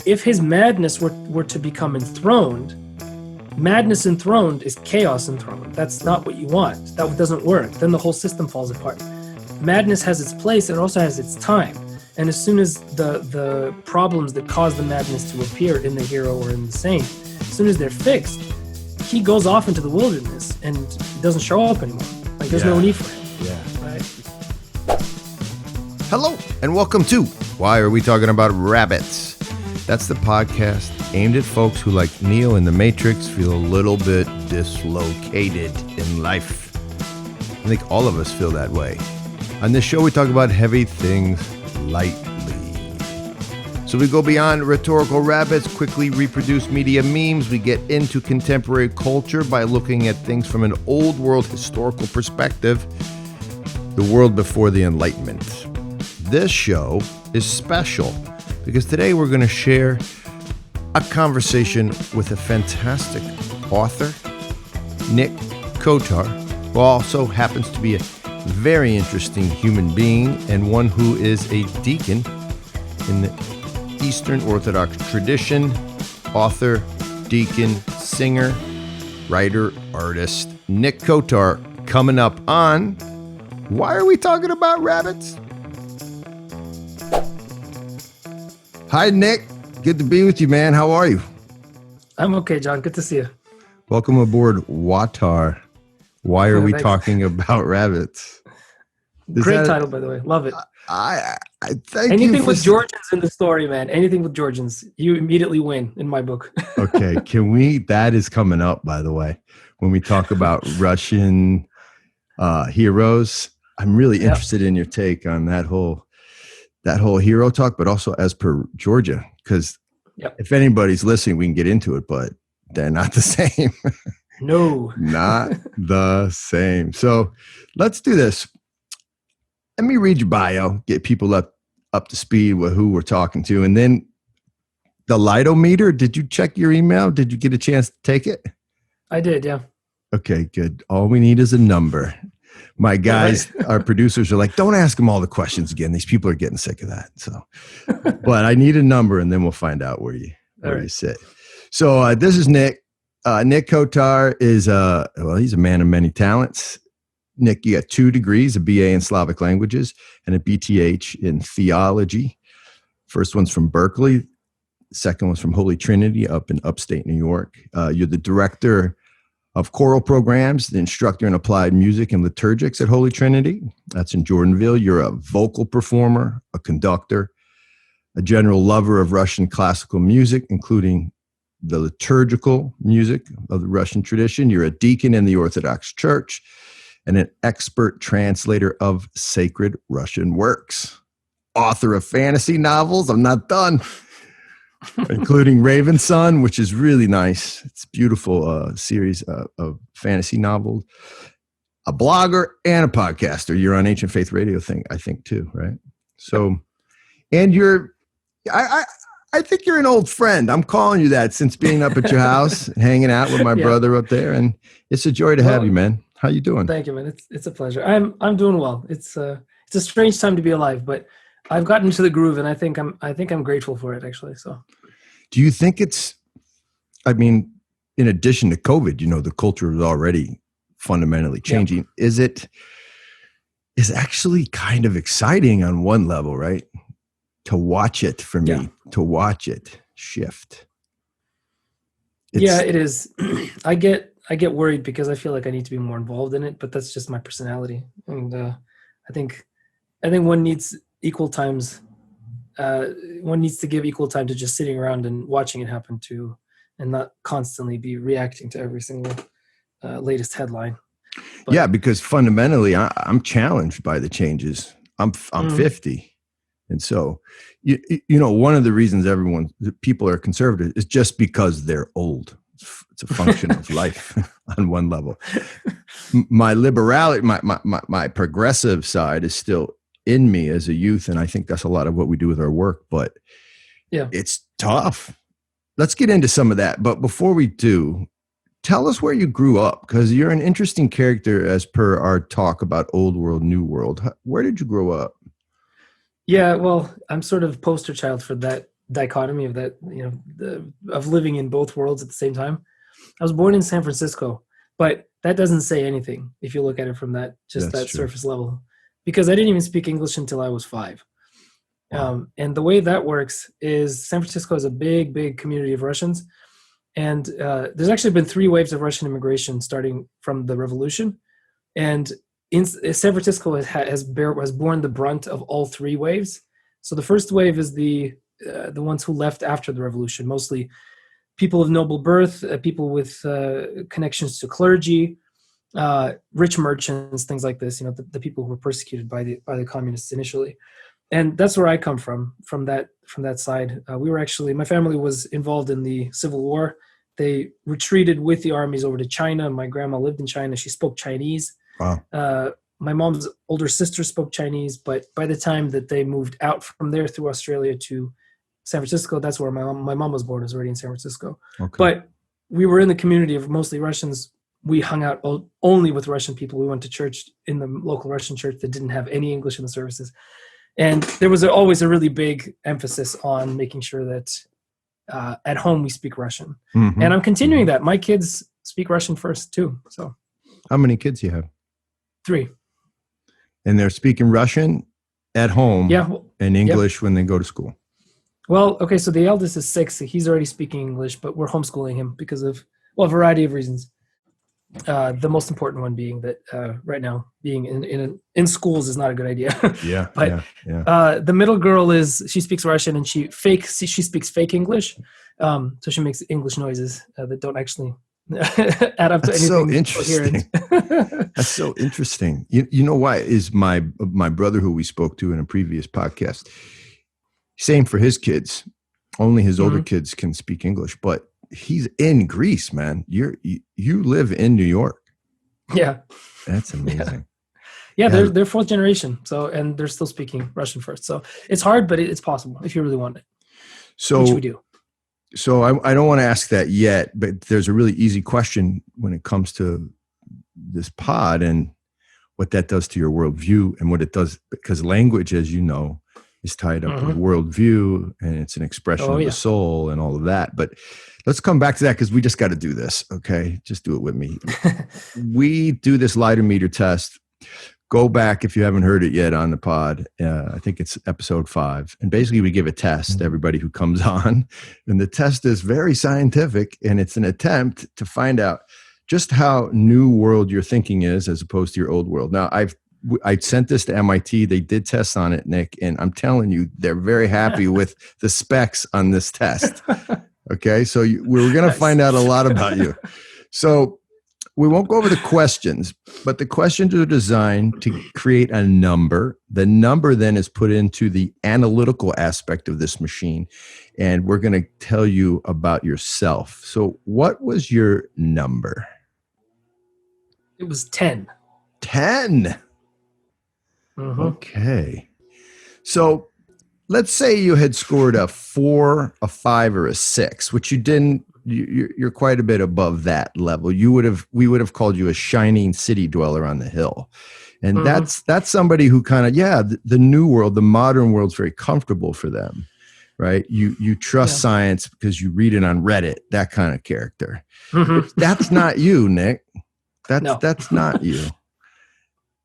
if his madness were to become enthroned, madness enthroned is chaos enthroned. That's not what you want. That doesn't work. Then the whole system falls apart. Madness has its place, and it also has its time. And as soon as the problems that cause the madness to appear in the hero or in the saint, as soon as they're fixed, he goes off into the wilderness and doesn't show up anymore. Like, there's no need for him. Yeah. Right? Hello, and welcome to Why Are We Talking About Rabbits? That's the podcast aimed at folks who, like Neo in the Matrix, feel a little bit dislocated in life. I think all of us feel that way. On this show, we talk about heavy things lightly. So we go beyond rhetorical rabbits, quickly reproduce media memes. We get into contemporary culture by looking at things from an old world historical perspective, the world before the Enlightenment. This show is special because today we're going to share a conversation with a fantastic author, Nick Kotar, who also happens to be a very interesting human being and one who is a deacon in the Eastern Orthodox tradition, author, deacon, singer, writer, artist. Nick Kotar coming up on Why Are We Talking About Rabbits? Hi, Nick. Good to be with you, man. How are you? I'm okay, John. Good to see you. Welcome aboard WAWTAR. Why are we Thanks. talking about rabbits? Great title, by the way. Love it. I thank you. Anything with Georgians in the story, man. Anything with Georgians, you immediately win in my book. Okay, can we? That is coming up, by the way, when we talk about Russian heroes. I'm really interested in your take on that whole hero talk, but also as per Georgia, because if anybody's listening, we can get into it, but they're not the same. No, not the same. So let's do this. Let me read your bio, get people up to speed with who we're talking to. And then the Lidometer, did you check your email? Did you get a chance to take it? I did, yeah. Okay, good. All we need is a number. My guys, our producers are like, don't ask them all the questions again. These people are getting sick of that. So, but I need a number and then we'll find out where you sit. So this is Nick. Nick Kotar is, he's a man of many talents. Nick, you got 2 degrees, a BA in Slavic languages and a BTH in theology. First one's from Berkeley. Second one's from Holy Trinity up in upstate New York. You're the director of choral programs, the instructor in applied music and liturgics at Holy Trinity. That's in Jordanville. You're a vocal performer, a conductor, a general lover of Russian classical music, including the liturgical music of the Russian tradition. You're a deacon in the Orthodox Church and an expert translator of sacred Russian works. Author of fantasy novels. I'm not done. Including Raven Son, which is really nice. It's a beautiful series of fantasy novels. A blogger and a podcaster. You're on Ancient Faith Radio I think too, right? So, and I think you're an old friend. I'm calling you that since being up at your house, hanging out with my brother up there, and it's a joy to have you, man. How you doing? Thank you, man. It's a pleasure. I'm doing well. It's a strange time to be alive, but I've gotten into the groove, and I think I'm grateful for it, actually. So, do you think it's? I mean, in addition to COVID, the culture is already fundamentally changing. Yeah. Is actually kind of exciting on one level, right? To watch it for me, to watch it shift. It is. I get worried because I feel like I need to be more involved in it, but that's just my personality, and I think one needs equal times. One needs to give equal time to just sitting around and watching it happen too, and not constantly be reacting to every single latest headline. But, because fundamentally, I'm challenged by the changes. I'm 50, and so one of the reasons people are conservative is just because they're old. It's a function of life on one level. My liberality, my progressive side is still in me as a youth, and I think that's a lot of what we do with our work, but it's tough. Let's get into some of that. But before we do, tell us where you grew up, because you're an interesting character as per our talk about old world, new world. Where did you grow up? Yeah, well, I'm sort of poster child for that dichotomy of that, of living in both worlds at the same time. I was born in San Francisco, but that doesn't say anything if you look at it from that surface level, because I didn't even speak English until I was 5. Wow. And the way that works is San Francisco is a big, big community of Russians. And there's actually been 3 waves of Russian immigration starting from the revolution. And San Francisco has borne the brunt of all 3 waves. So the first wave is the ones who left after the revolution, mostly people of noble birth, people with connections to clergy, rich merchants, things like this. The people who were persecuted by the communists initially. And that's where I come from that side. My family was involved in the Civil War. They retreated with the armies over to China. My grandma lived in China. She spoke Chinese. Wow. My mom's older sister spoke Chinese, but by the time that they moved out from there through Australia to San Francisco, that's where my mom was born, was already in San Francisco. Okay. But we were in the community of mostly Russians. We hung out only with Russian people. We went to church in the local Russian church that didn't have any English in the services. And there was always a really big emphasis on making sure that at home we speak Russian. Mm-hmm. And I'm continuing that. My kids speak Russian first too. So, how many kids do you have? 3. And they're speaking Russian at home, and English when they go to school. Well, okay, so the eldest is 6. He's already speaking English, but we're homeschooling him because of a variety of reasons. The most important one being that right now being in schools is not a good idea. Yeah. But the middle girl she speaks Russian, and she speaks fake English. So she makes English noises that don't actually add up to anything. So interesting. That's so interesting. You know why is my brother, who we spoke to in a previous podcast, same for his kids. Only his older kids can speak English, but he's in Greece, man. You live in New York. Yeah. That's amazing. Yeah, they're 4th generation. So, and they're still speaking Russian first. So it's hard, but it's possible if you really want it. So which we do. So I don't want to ask that yet, but there's a really easy question when it comes to this pod and what that does to your worldview and what it does, because language, as you know, is tied up with worldview, and it's an expression of the soul and all of that. But let's come back to that, because we just got to do this. Okay. Just do it with me. We do this lighter-meter test. Go back if you haven't heard it yet on the pod. I think it's episode 5. And basically we give a test to everybody who comes on. And the test is very scientific, and it's an attempt to find out just how new world your thinking is as opposed to your old world. Now, I sent this to MIT. They did tests on it, Nick, and I'm telling you, they're very happy with the specs on this test. Okay, so we're going to find out a lot about you. So we won't go over the questions, but the questions are designed to create a number. The number then is put into the analytical aspect of this machine, and we're going to tell you about yourself. So what was your number? It was 10. 10. Okay. So let's say you had scored a 4, a 5, or a 6, which you didn't. You're quite a bit above that level. We would have called you a shining city dweller on the hill. And that's somebody who kind of, the new world, the modern world's very comfortable for them, right? You trust science because you read it on Reddit, that kind of character. That's not you, Nick. That's not you.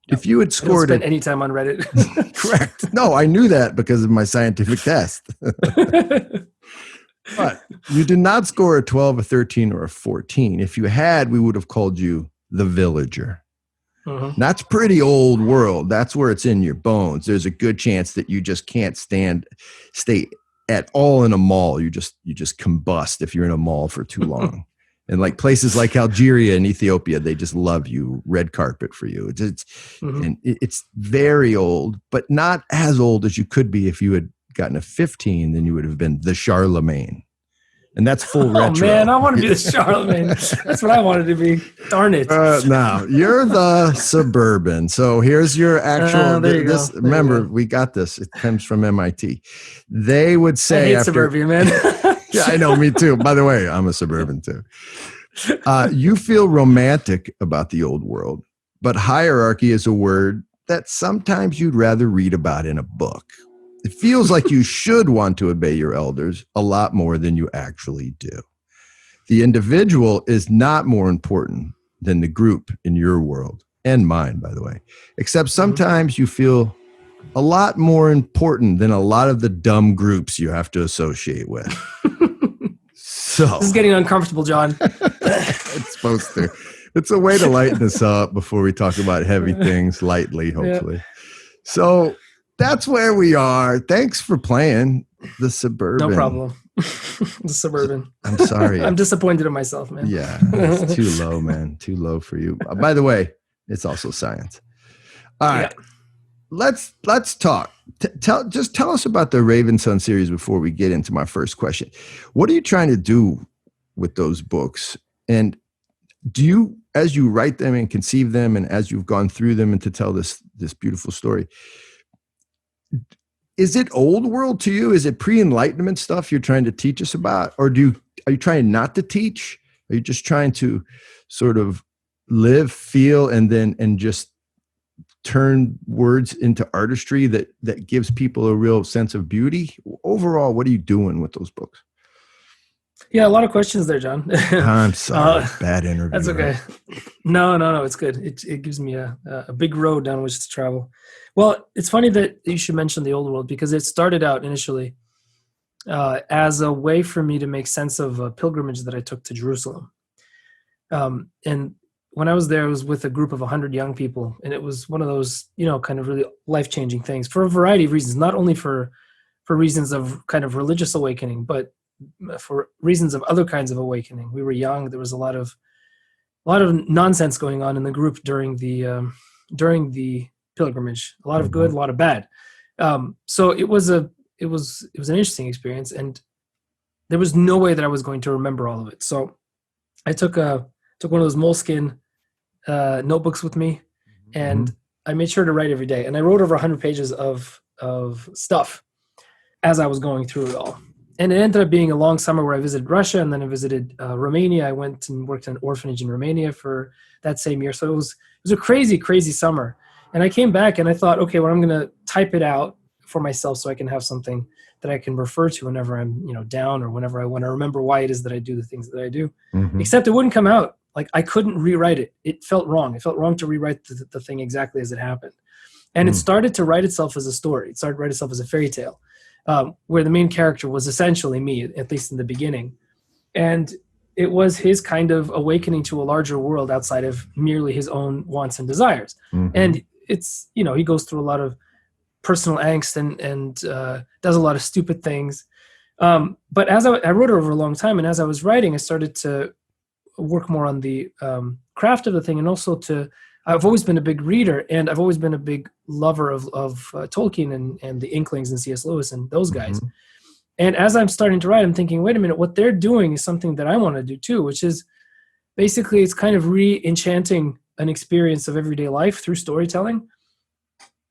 If you had scored, I don't spend any time on Reddit. Correct. No, I knew that because of my scientific test. But you did not score a 12, a 13, or a 14. If you had, we would have called you the villager. That's pretty old world. That's where it's in your bones. There's a good chance that you just can't stay at all in a mall. You just combust if you're in a mall for too long. And like places like Algeria and Ethiopia, they just love you, red carpet for you. It's very old, but not as old as you could be. If you had gotten a 15, then you would have been the Charlemagne. And that's full retro. Oh man, I want to be the Charlemagne. That's what I wanted to be. Darn it. No, you're the suburban. So here's your actual. Remember, we got this. It comes from MIT. They would say, I hate suburbia, man. Yeah, I know, me too. By the way, I'm a suburban too. You feel romantic about the old world, but hierarchy is a word that sometimes you'd rather read about in a book. It feels like you should want to obey your elders a lot more than you actually do. The individual is not more important than the group in your world, and mine, by the way, except sometimes you feel a lot more important than a lot of the dumb groups you have to associate with. So this is getting uncomfortable, John. It's supposed to. It's a way to lighten us up before we talk about heavy things lightly, hopefully. Yeah. So that's where we are. Thanks for playing the Suburban. No problem. The Suburban. I'm sorry. I'm disappointed in myself, man. Yeah, it's too low, man. Too low for you. By the way, it's also science. All right. Yeah. Let's talk. Just tell us about the Raven Sun series before we get into my first question. What are you trying to do with those books? And do you, as you write them and conceive them, and as you've gone through them and to tell this beautiful story, is it old world to you? Is it pre-enlightenment stuff you're trying to teach us about? Or are you trying not to teach? Are you just trying to sort of live, feel, and just turn words into artistry that gives people a real sense of beauty? Overall, what are you doing with those books? Yeah, a lot of questions there, John. I'm sorry. Bad interview. That's okay. Right? No, it's good. It gives me a big road down which to travel. Well, it's funny that you should mention the old world, because it started out initially as a way for me to make sense of a pilgrimage that I took to Jerusalem. And when I was there, I was with a group of 100 young people, and it was one of those, kind of really life-changing things for a variety of reasons, not only for reasons of kind of religious awakening, but for reasons of other kinds of awakening. We were young. There was a lot of nonsense going on in the group during the pilgrimage. A lot of good, a lot of bad. So it was an interesting experience, and there was no way that I was going to remember all of it. So I took one of those moleskin notebooks with me, and I made sure to write every day. And I wrote over 100 pages of stuff as I was going through it all. And it ended up being a long summer where I visited Russia, and then I visited Romania. I went and worked in an orphanage in Romania for that same year. So it was a crazy, crazy summer. And I came back and I thought, okay, well, I'm going to type it out for myself so I can have something that I can refer to whenever I'm, down, or whenever I want to remember why it is that I do the things that I do. Except it wouldn't come out. Like, I couldn't rewrite it. It felt wrong. It felt wrong to rewrite the thing exactly as it happened. And it started to write itself as a story. It started to write itself as a fairy tale. Where the main character was essentially me, at least in the beginning. And it was his kind of awakening to a larger world outside of merely his own wants and desires. And it's, he goes through a lot of personal angst and does a lot of stupid things. But as I wrote it over a long time, and as I was writing, I started to work more on the craft of the thing, and also I've always been a big reader, and I've always been a big lover of Tolkien and the Inklings and C.S. Lewis and those guys. And as I'm starting to write, I'm thinking, wait a minute, what they're doing is something that I want to do too, which is basically it's kind of re-enchanting an experience of everyday life through storytelling.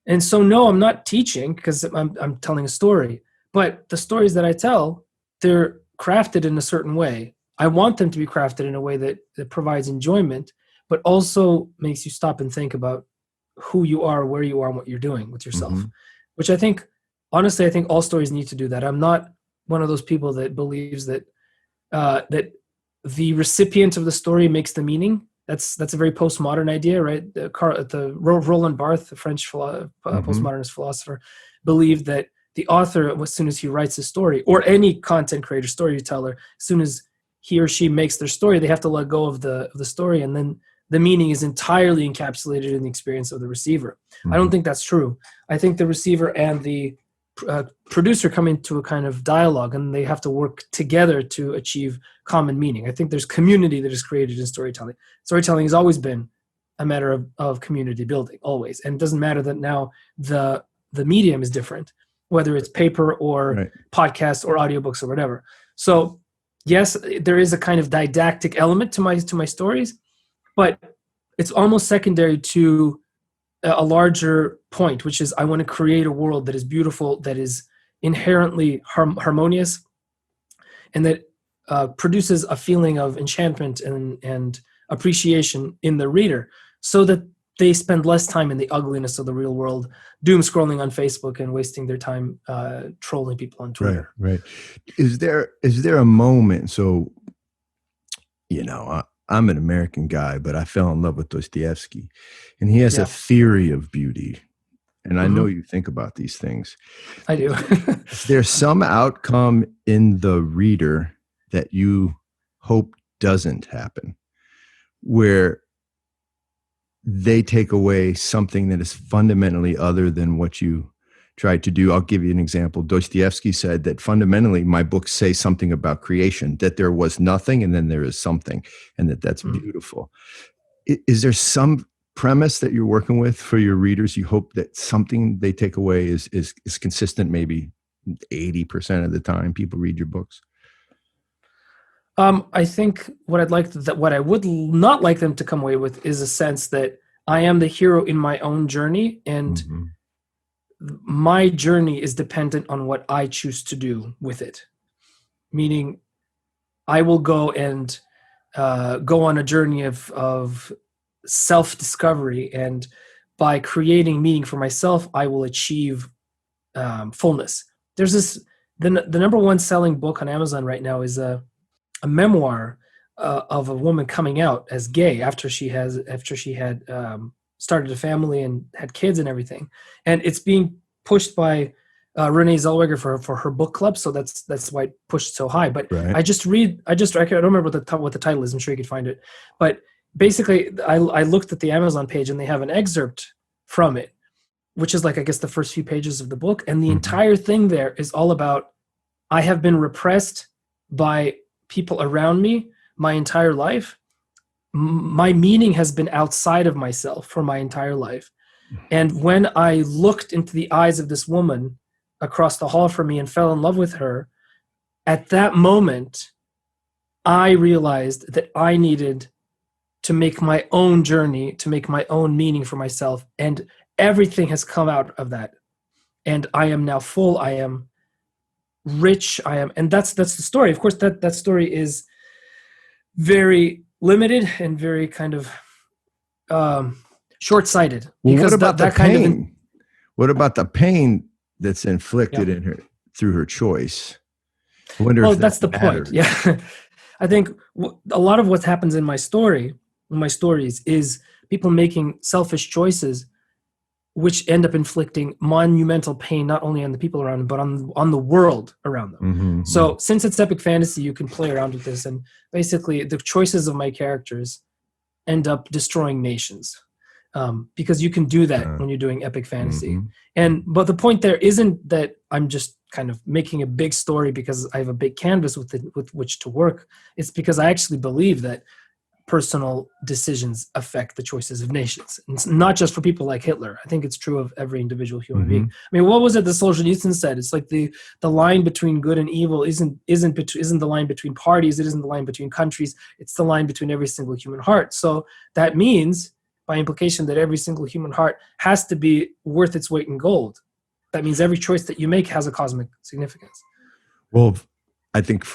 And so, no, I'm not teaching because I'm telling a story, but the stories that I tell, they're crafted in a certain way. I want them to be crafted in a way that provides enjoyment, but also makes you stop and think about who you are, where you are, and what you're doing with yourself, which I think, honestly, I think all stories need to do that. I'm not one of those people that believes that that the recipient of the story makes the meaning. That's a very postmodern idea, right? Roland Barthes, the French postmodernist philosopher, believed that the author, as soon as he writes a story, or any content creator, storyteller, as soon as he or she makes their story, they have to let go of the story, and then the meaning is entirely encapsulated in the experience of the receiver. I don't think that's true. I think the receiver and the producer come into a kind of dialogue, and they have to work together to achieve common meaning. I think there's community that is created in storytelling. Storytelling has always been a matter of community building, always. And it doesn't matter that now the medium is different, whether it's paper or podcasts or audiobooks or whatever. So yes, there is a kind of didactic element to my stories, but it's almost secondary to a larger point, which is I want to create a world that is beautiful, that is inherently harmonious, and that produces a feeling of enchantment and appreciation in the reader, so that they spend less time in the ugliness of the real world, doom scrolling on Facebook and wasting their time trolling people on Twitter. Right. Is there a moment? So, I'm an American guy, but I fell in love with Dostoevsky, and he has a theory of beauty. And I know you think about these things. I do. Is there some outcome in the reader that you hope doesn't happen, where they take away something that is fundamentally other than what you tried to do? I'll give you an example. Dostoevsky said that fundamentally my books say something about creation, that there was nothing and then there is something, and that's beautiful. Is there some premise that you're working with for your readers? You hope that something they take away is consistent, maybe 80% of the time people read your books? I think what I would not like them to come away with is a sense that I am the hero in my own journey, and my journey is dependent on what I choose to do with it. Meaning, I will go and go on a journey of self-discovery, and by creating meaning for myself, I will achieve fullness. There's the number one selling book on Amazon right now is a memoir of a woman coming out as gay after she had started a family and had kids and everything, and it's being pushed by Renee Zellweger for her book club, so that's why it pushed so high. But right. I don't remember what the title is. I'm sure you could find it, but basically I looked at the Amazon page and they have an excerpt from it, which is like, I guess, the first few pages of the book, and the entire thing there is all about, I have been repressed by people around me my entire life. My meaning has been outside of myself for my entire life. And when I looked into the eyes of this woman across the hall from me and fell in love with her, at that moment, I realized that I needed to make my own journey, to make my own meaning for myself. And everything has come out of that. And I am now full. I am rich. And that's the story. Of course, that story is very limited and very kind of short-sighted. Well, what about the pain? What about the pain that's inflicted in her through her choice? I wonder if that's the point. Yeah, I think a lot of what happens in my stories, is people making selfish choices, which end up inflicting monumental pain not only on the people around them, but on the world around them. So since it's epic fantasy, you can play around with this, and basically the choices of my characters end up destroying nations, because you can do that when you're doing epic fantasy. But the point there isn't that I'm just kind of making a big story because I have a big canvas with which to work. It's because I actually believe that personal decisions affect the choices of nations. And it's not just for people like Hitler. I think it's true of every individual human being. I mean, what was it that Solzhenitsyn said? It's like the line between good and evil isn't the line between parties. It isn't the line between countries. It's the line between every single human heart. So that means, by implication, that every single human heart has to be worth its weight in gold. That means every choice that you make has a cosmic significance. Well, I think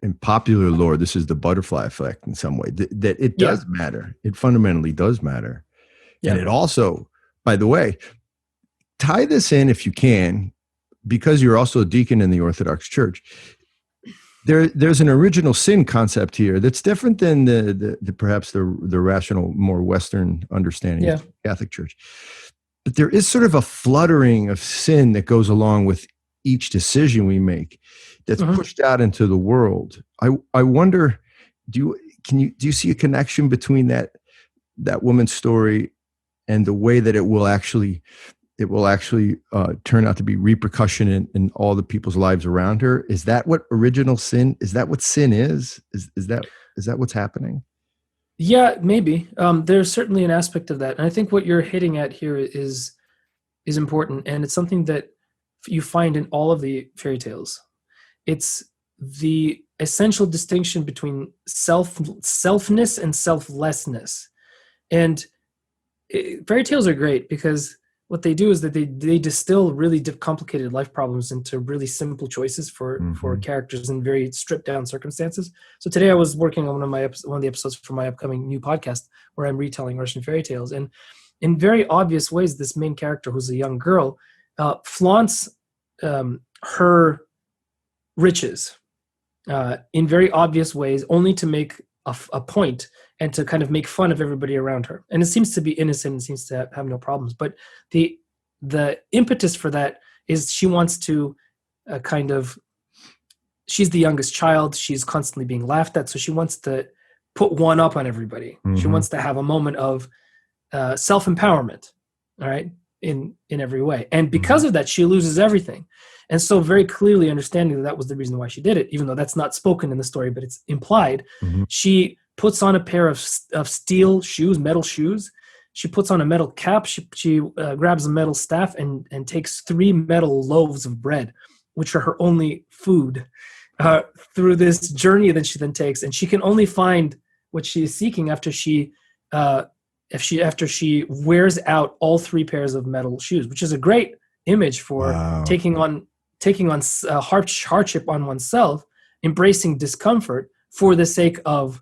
in popular lore, this is the butterfly effect in some way, that it does matter. It fundamentally does matter. And it also, by the way, tie this in if you can, because you're also a deacon in the Orthodox Church. There's an original sin concept here that's different than the perhaps the rational, more Western understanding of the Catholic Church. But there is sort of a fluttering of sin that goes along with each decision we make, that's pushed out into the world. I wonder, do you see a connection between that woman's story and the way that it will actually turn out to be repercussion in all the people's lives around her? Is that what original sin? Is that what sin is? Is that what's happening? Yeah, maybe. There's certainly an aspect of that, and I think what you're hitting at here is important, and it's something that you find in all of the fairy tales. It's the essential distinction between selfness and selflessness. And fairy tales are great because what they do is that they distill really complicated life problems into really simple choices for characters in very stripped down circumstances. So today I was working on one of the episodes for my upcoming new podcast where I'm retelling Russian fairy tales. And in very obvious ways, this main character, who's a young girl, flaunts her riches in very obvious ways, only to make a point and to kind of make fun of everybody around her. And it seems to be innocent and seems to have no problems. But the impetus for that is she wants to she's the youngest child. She's constantly being laughed at. So she wants to put one up on everybody. Mm-hmm. She wants to have a moment of self-empowerment, all right, in every way. And because of that, she loses everything. And so very clearly understanding that was the reason why she did it, even though that's not spoken in the story, but it's implied, she puts on a pair of steel shoes, metal shoes. She puts on a metal cap. She grabs a metal staff and takes 3 metal loaves of bread, which are her only food, through this journey that she then takes. And she can only find what she is seeking after she wears out all 3 pairs of metal shoes, which is a great image for taking on hardship on oneself, embracing discomfort for the sake of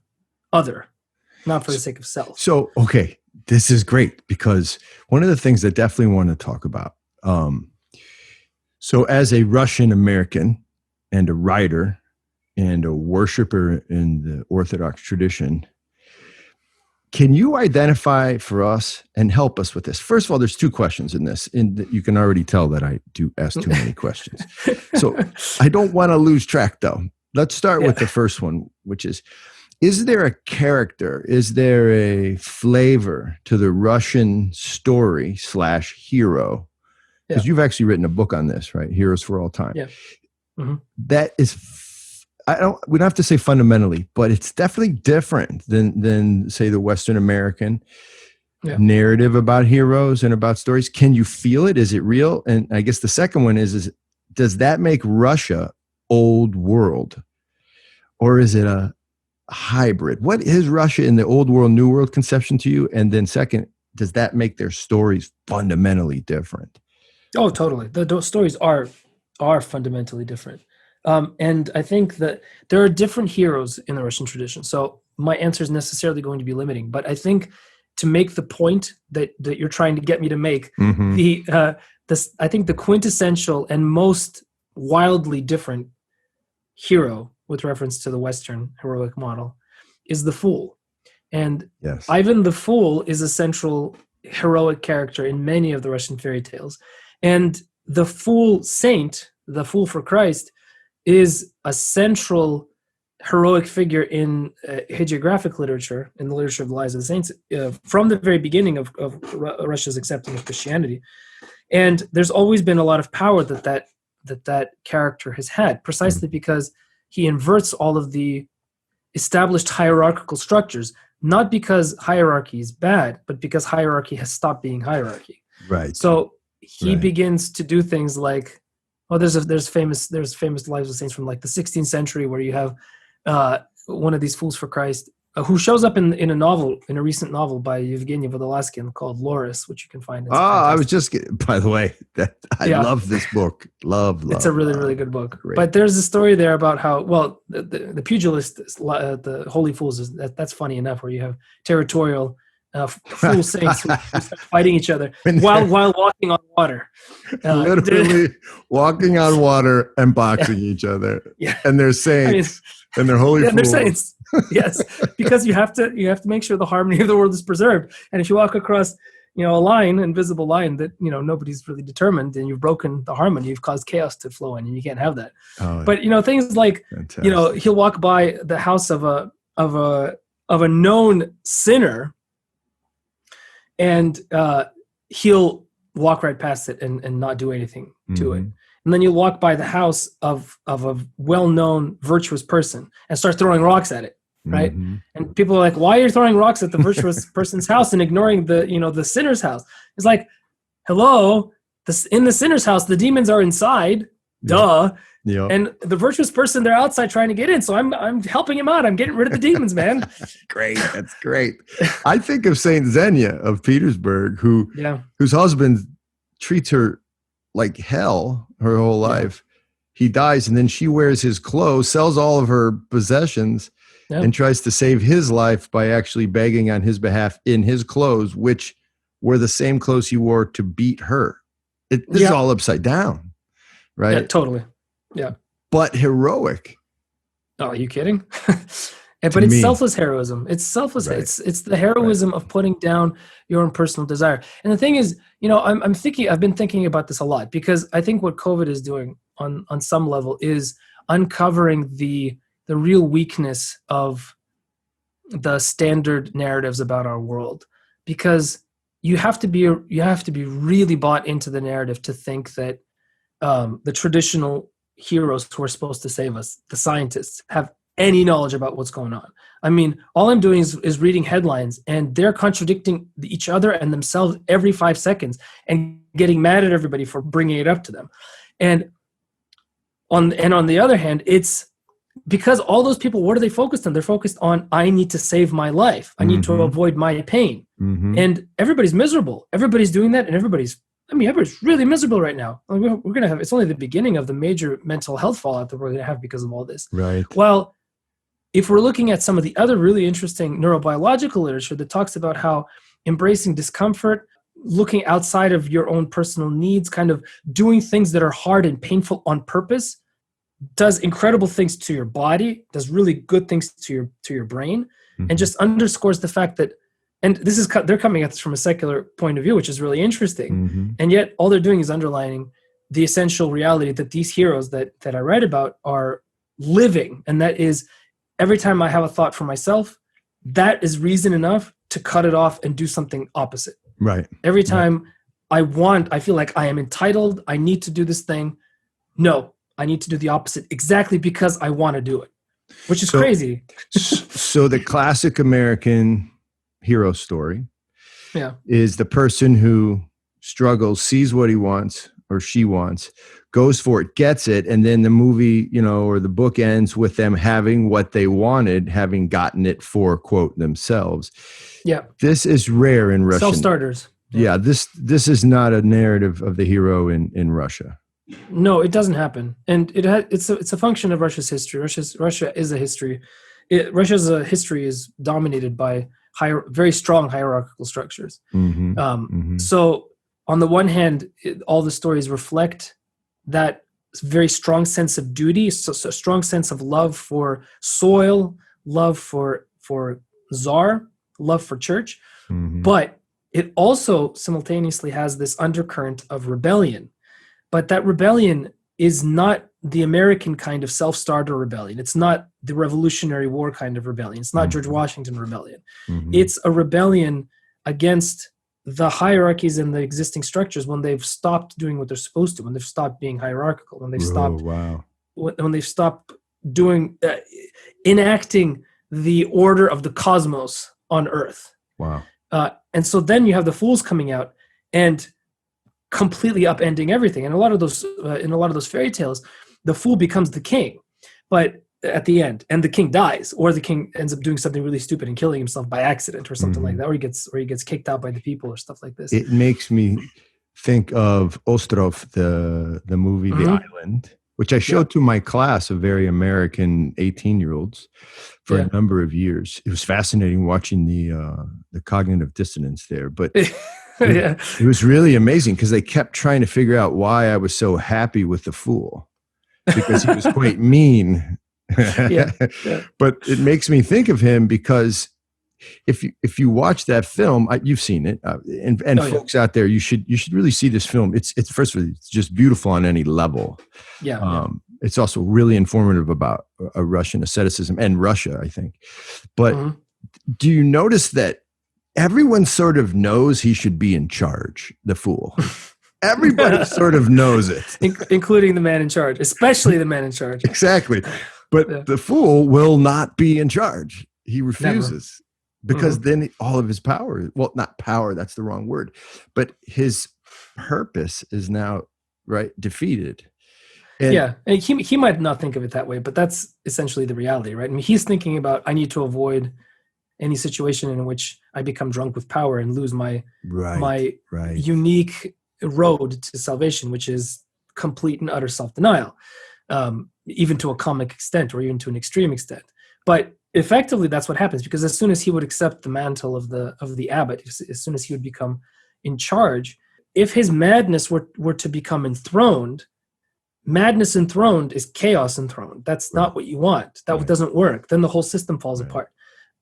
other, not for the sake of self. So, okay, this is great, because one of the things I definitely want to talk about. So as a Russian American and a writer and a worshiper in the Orthodox tradition, can you identify for us and help us with this? First of all, there's 2 questions in this, and you can already tell that I do ask too many questions. So I don't want to lose track, though. Let's start with the first one, which is there a character, is there a flavor to the Russian story / hero? Because you've actually written a book on this, right? Heroes for All Time. Yeah. Mm-hmm. That is, we don't have to say fundamentally, but it's definitely different than say the Western American narrative about heroes and about stories. Can you feel it? Is it real? And I guess the second one is does that make Russia old world, or is it a hybrid? What is Russia in the old world, new world conception to you? And then second, does that make their stories fundamentally different? Oh, totally. Those stories are fundamentally different. And I think that there are different heroes in the Russian tradition. So my answer is necessarily going to be limiting, but I think to make the point that you're trying to get me to make, I think the quintessential and most wildly different hero with reference to the Western heroic model is the Fool. And Ivan the Fool is a central heroic character in many of the Russian fairy tales. And the Fool Saint, the Fool for Christ, is a central heroic figure in hagiographic literature, in the literature of the lives of the saints, from the very beginning of Russia's acceptance of Christianity. And there's always been a lot of power that character has had, precisely because he inverts all of the established hierarchical structures, not because hierarchy is bad, but because hierarchy has stopped being hierarchy. Right. So he begins to do things like, there's famous lives of saints from like the 16th century where you have one of these fools for Christ who shows up in a recent novel by Evgeny Vodolaskin called Loris, which you can find. I was just by the way, I love this book. Love. It's a really, really good book. Great. But there's a story there about how, the pugilist, the holy fools, that's funny enough, where you have territorial fool saints who start fighting each other while walking on water. Literally walking on water and boxing each other. Yeah. And they're saints. And they're holy fools. They're saints. Yes, because you have to make sure the harmony of the world is preserved. And if you walk across, a invisible line that nobody's really determined, and you've broken the harmony, you've caused chaos to flow in, and you can't have that. But things like fantastic. He'll walk by the house of a known sinner, and he'll walk right past it and not do anything to it. And then you walk by the house of a well-known virtuous person and start throwing rocks at it, right? And people are like, "Why are you throwing rocks at the virtuous person's house and ignoring the sinner's house?" It's like, hello, in the sinner's house, the demons are inside, duh. Yeah. And the virtuous person, they're outside trying to get in. So I'm helping him out. I'm getting rid of the demons, man. Great. That's great. I think of Saint Xenia of Petersburg, whose husband treats her like hell her whole life. He dies, and then she wears his clothes, sells all of her possessions, and tries to save his life by actually begging on his behalf in his clothes, which were the same clothes he wore to beat her. This is all upside down, right? Yeah, totally. Yeah. But heroic. Oh, are you kidding? But it's selfless heroism. It's selfless. Right. It's the heroism of putting down your own personal desire. And the thing is, I've been thinking about this a lot, because I think what COVID is doing on some level is uncovering the real weakness of the standard narratives about our world. Because you have to be really bought into the narrative to think that the traditional heroes who are supposed to save us, the scientists, have any knowledge about what's going on. I mean, all I'm doing is reading headlines, and they're contradicting each other and themselves every 5 seconds and getting mad at everybody for bringing it up to them. And on the other hand, it's because all those people, what are they focused on? They're focused on, I need to save my life. I need to avoid my pain. And everybody's miserable. Everybody's doing that, and everybody's really miserable right now. We're going to have, it's only the beginning of the major mental health fallout that we're going to have because of all this. Right. Well, if we're looking at some of the other really interesting neurobiological literature that talks about how embracing discomfort, looking outside of your own personal needs, kind of doing things that are hard and painful on purpose, does incredible things to your body, does really good things to your brain, and just underscores the fact that, and this is, they're coming at this from a secular point of view, which is really interesting. And yet all they're doing is underlining the essential reality that these heroes that I write about are living. And that is, every time I have a thought for myself, that is reason enough to cut it off and do something opposite. Right. Every time I feel like I am entitled, I need to do this thing. No, I need to do the opposite exactly because I want to do it, which is crazy. So the classic American hero story is the person who struggles, sees what he wants or she wants, goes for it, gets it, and then the movie, or the book ends with them having what they wanted, having gotten it for, quote, themselves. Yeah. This is rare in Russian. Self-starters. Yeah, this is not a narrative of the hero in Russia. No, it doesn't happen. And it's a function of Russia's history. Russia is a history. Russia's history is dominated by very strong hierarchical structures. So on the one hand, all the stories reflect that very strong sense of duty, so a strong sense of love for soil, love for czar, love for church. But it also simultaneously has this undercurrent of rebellion. But that rebellion is not the American kind of self-starter rebellion. It's not the Revolutionary War kind of rebellion. It's not George Washington rebellion. It's a rebellion against the hierarchies and the existing structures when they've stopped doing what they're supposed to, when they've stopped being hierarchical, when they've when they've stopped doing enacting the order of the cosmos on Earth. Wow. And so then you have the fools coming out and completely upending everything. And in a lot of those fairy tales, the fool becomes the king, but at the end, and the king dies, or the king ends up doing something really stupid and killing himself by accident or something like that, or he gets kicked out by the people or stuff like this. It makes me think of Ostrov, the movie The Island, which I showed to my class of very American 18-year-olds for a number of years. It was fascinating watching the cognitive dissonance there, but it was really amazing because they kept trying to figure out why I was so happy with the fool, because he was quite mean. But it makes me think of him because if you watch that film, you've seen it, and folks out there, you should really see this film. It's first of all, it's just beautiful on any level. It's also really informative about Russian asceticism and Russia, I think. But do you notice that everyone sort of knows he should be in charge, the fool? Everybody sort of knows it. Including the man in charge, especially the man in charge. Exactly. But the fool will not be in charge. He refuses. Never. Because then all of his power, well, not power, that's the wrong word, but his purpose is now, defeated. And and he might not think of it that way, but that's essentially the reality, right? I mean, he's thinking about, I need to avoid any situation in which I become drunk with power and lose my unique road to salvation, which is complete and utter self-denial, even to a comic extent or even to an extreme extent. But effectively, that's what happens, because as soon as he would accept the mantle of the abbot, as soon as he would become in charge, if his madness were to become enthroned, madness enthroned is chaos enthroned. That's not what you want. That doesn't work. Then the whole system falls apart.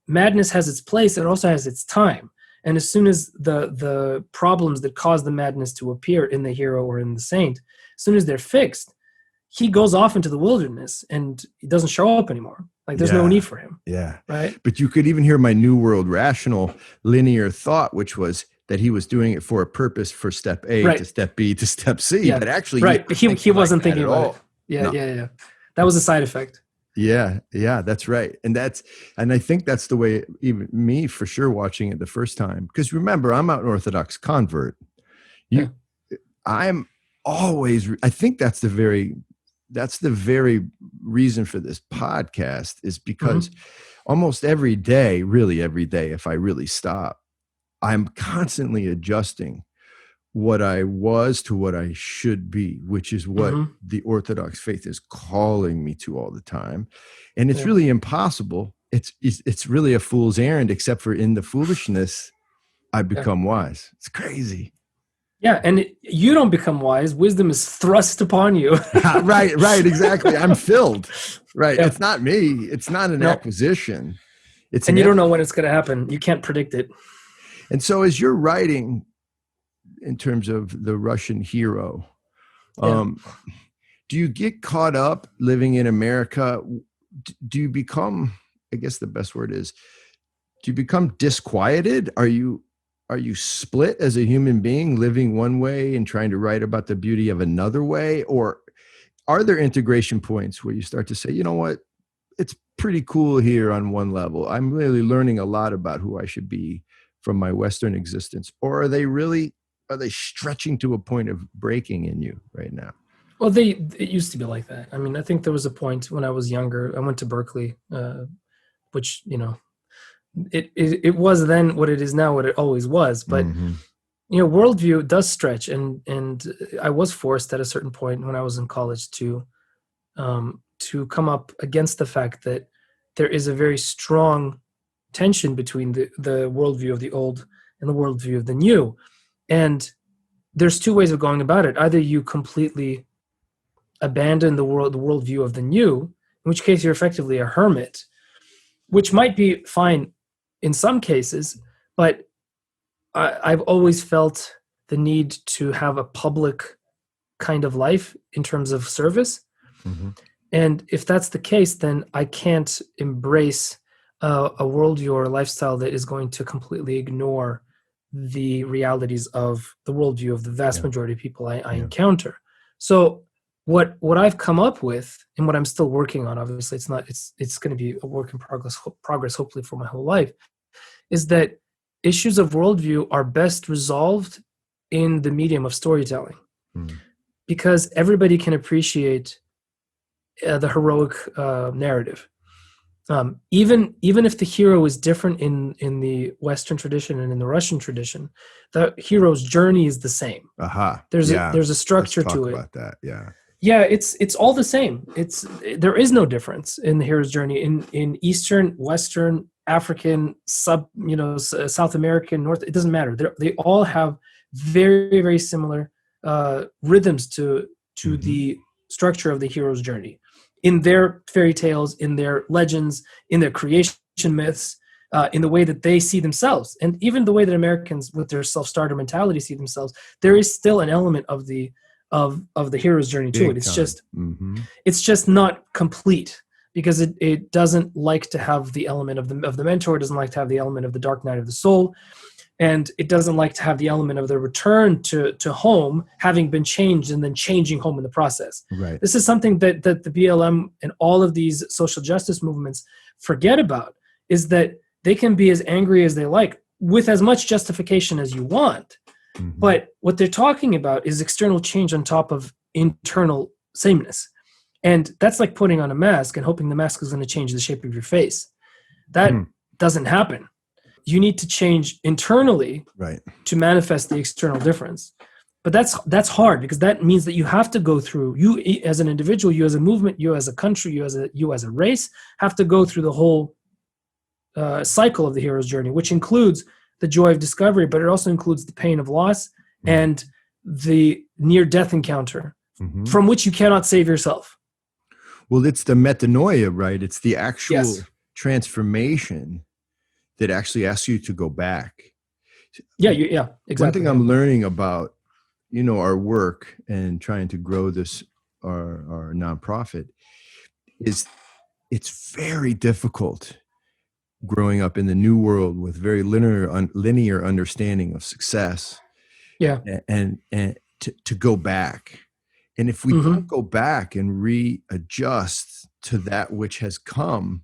Madness has its place. It also has its time. And as soon as the problems that cause the madness to appear in the hero or in the saint, as soon as they're fixed, he goes off into the wilderness and he doesn't show up anymore. Like there's no need for him. Yeah. Right. But you could even hear my New World rational linear thought, which was that he was doing it for a purpose for step A to step B to step C. Yeah. But actually, he wasn't thinking about it. Yeah. Yeah. That was a side effect. Yeah, that's right. And I think that's the way even me for sure watching it the first time. Because remember, I'm an Orthodox convert. I'm always, I think that's the very reason for this podcast is because almost every day, if I really stop, I'm constantly adjusting what I was to what I should be, which is what the Orthodox faith is calling me to all the time. And it's really impossible. It's really a fool's errand, except for in the foolishness, I become wise. It's crazy. Yeah. And you don't become wise. Wisdom is thrust upon you. Right. Exactly. I'm filled. Right. Yeah. It's not me. It's not an acquisition. And you don't know when it's going to happen. You can't predict it. And so as you're writing, in terms of the Russian hero, do you get caught up living in America? Do you become, I guess the best word is, do you become disquieted? Are you split as a human being, living one way and trying to write about the beauty of another way? Or are there integration points where you start to say, you know what, it's pretty cool here on one level. I'm really learning a lot about who I should be from my Western existence. Or are they stretching to a point of breaking in you right now? Well, it used to be like that. I mean, I think there was a point when I was younger. I went to Berkeley, which, it was then what it is now, what it always was. But, worldview does stretch. And I was forced at a certain point when I was in college to come up against the fact that there is a very strong tension between the worldview of the old and the worldview of the new. And there's two ways of going about it. Either you completely abandon the worldview of the new, in which case you're effectively a hermit, which might be fine in some cases, but I've always felt the need to have a public kind of life in terms of service. And if that's the case, then I can't embrace a worldview or a lifestyle that is going to completely ignore the realities of the worldview of the vast majority of people I encounter. So what I've come up with, and what I'm still working on, obviously it's going to be a work in progress hopefully for my whole life, is that issues of worldview are best resolved in the medium of storytelling, because everybody can appreciate the heroic narrative. Even if the hero is different in the Western tradition and in the Russian tradition, the hero's journey is the same. There's a structure to it. About that. It's all the same. There is no difference in the hero's journey in Eastern, Western, African, South American, North. It doesn't matter. They all have very, very similar rhythms to the structure of the hero's journey. In their fairy tales, in their legends, in their creation myths, in the way that they see themselves, and even the way that Americans with their self-starter mentality see themselves, there is still an element of the hero's journey to it. It's just not complete, because it doesn't like to have the element of the mentor. It doesn't like to have the element of the dark night of the soul. And it doesn't like to have the element of the return to home, having been changed and then changing home in the process. Right. This is something that the BLM and all of these social justice movements forget about, is that they can be as angry as they like with as much justification as you want. But what they're talking about is external change on top of internal sameness. And that's like putting on a mask and hoping the mask is going to change the shape of your face. That doesn't happen. You need to change internally to manifest the external difference. But that's hard, because that means that you have to go through, you as an individual, you as a movement, you as a country, you as a race, have to go through the whole cycle of the hero's journey, which includes the joy of discovery, but it also includes the pain of loss and the near-death encounter from which you cannot save yourself. Well, it's the metanoia, right? It's the actual Yes. transformation that actually asks you to go back. Yeah, exactly. One thing I'm learning about, our work and trying to grow this, our nonprofit, is it's very difficult growing up in the new world with very linear understanding of success. Yeah. And to go back. And if we don't go back and readjust to that which has come,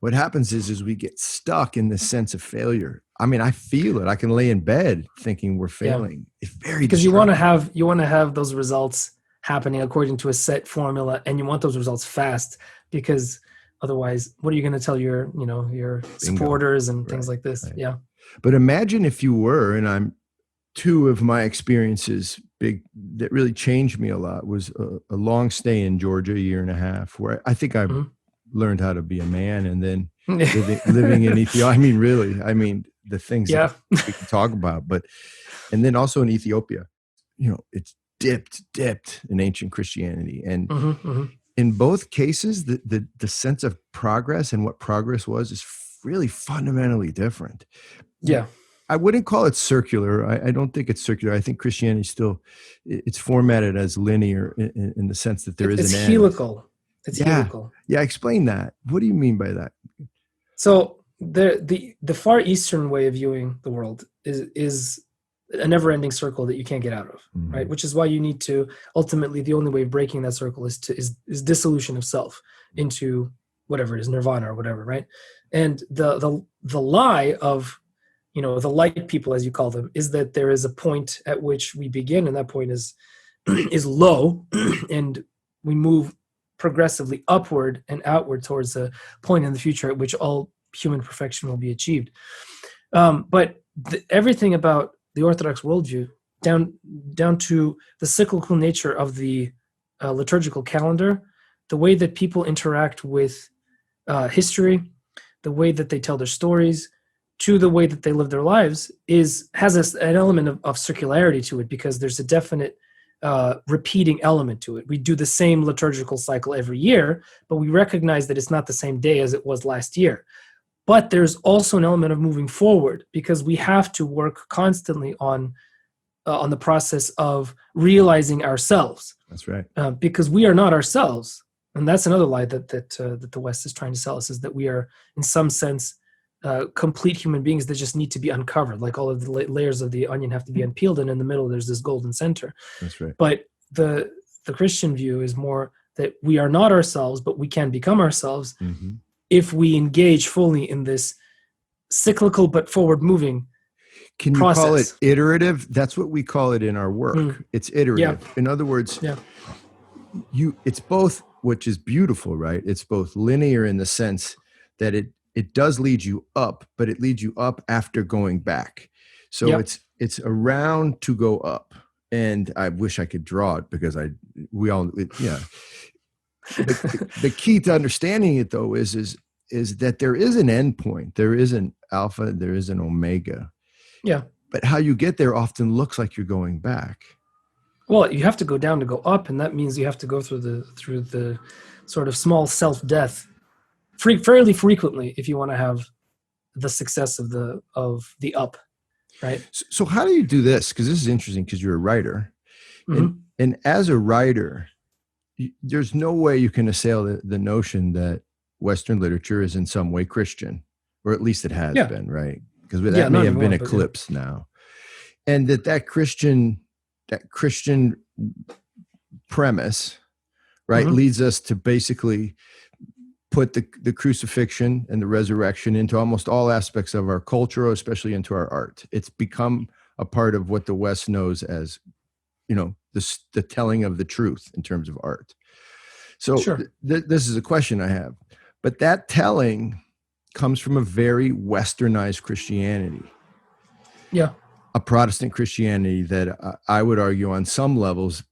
what happens is we get stuck in the sense of failure. I mean, I feel it. I can lay in bed thinking we're failing. It's very because you want to have those results happening according to a set formula, and you want those results fast, because otherwise, what are you going to tell your supporters and things like this? Right. Yeah. But imagine if you were, and I'm two of my experiences that really changed me a lot was a long stay in Georgia, 1.5 years, where I think I learned how to be a man, and then living in Ethiopia. I mean, the things that we can talk about, and then also in Ethiopia, it's dipped in ancient Christianity. And in both cases, the sense of progress and what progress was is really fundamentally different. Yeah. I wouldn't call it circular. I don't think it's circular. I think Christianity still, it's formatted as linear in the sense that there is an end. Helical. It's helical. Yeah, explain that. What do you mean by that? So the Far Eastern way of viewing the world is a never-ending circle that you can't get out of, right? Which is why you need to, ultimately, the only way of breaking that circle is dissolution of self into whatever it is, nirvana or whatever, right? And the lie of the light people, as you call them, is that there is a point at which we begin, and that point is low, and we move progressively upward and outward towards a point in the future at which all human perfection will be achieved. But everything about the Orthodox worldview, down to the cyclical nature of the liturgical calendar, the way that people interact with history, the way that they tell their stories, to the way that they live their lives, has an element of circularity to it, because there's a definite repeating element to it. We do the same liturgical cycle every year, but we recognize that it's not the same day as it was last year. But there's also an element of moving forward, because we have to work constantly on the process of realizing ourselves. That's right. Because we are not ourselves, and that's another lie that the West is trying to sell us, is that we are, in some sense, complete human beings that just need to be uncovered. Like all of the layers of the onion have to be unpeeled, and in the middle there's this golden center. That's right. But the Christian view is more that we are not ourselves, but we can become ourselves if we engage fully in this cyclical but forward moving Can you process. Call it iterative? That's what we call it in our work. It's iterative. Yeah. In other words, it's both, which is beautiful, right? It's both linear in the sense that it does lead you up, but it leads you up after going back. So it's around to go up. And I wish I could draw it, because the key to understanding it, though, is that there is an end point. There is an alpha, there is an omega. Yeah. But how you get there often looks like you're going back. Well, you have to go down to go up, and that means you have to go through the sort of small self-death fairly frequently if you want to have the success of the up, right? So how do you do this? Because this is interesting, because you're a writer, and as a writer, there's no way you can assail the notion that Western literature is in some way Christian, or at least it has been, right? Because that may have been eclipsed now, and that Christian premise, right, leads us to basically put the crucifixion and the resurrection into almost all aspects of our culture, especially into our art. It's become a part of what the West knows as, the telling of the truth in terms of art. So this is a question I have, but that telling comes from a very westernized Christianity. Yeah. A Protestant Christianity that I would argue on some levels,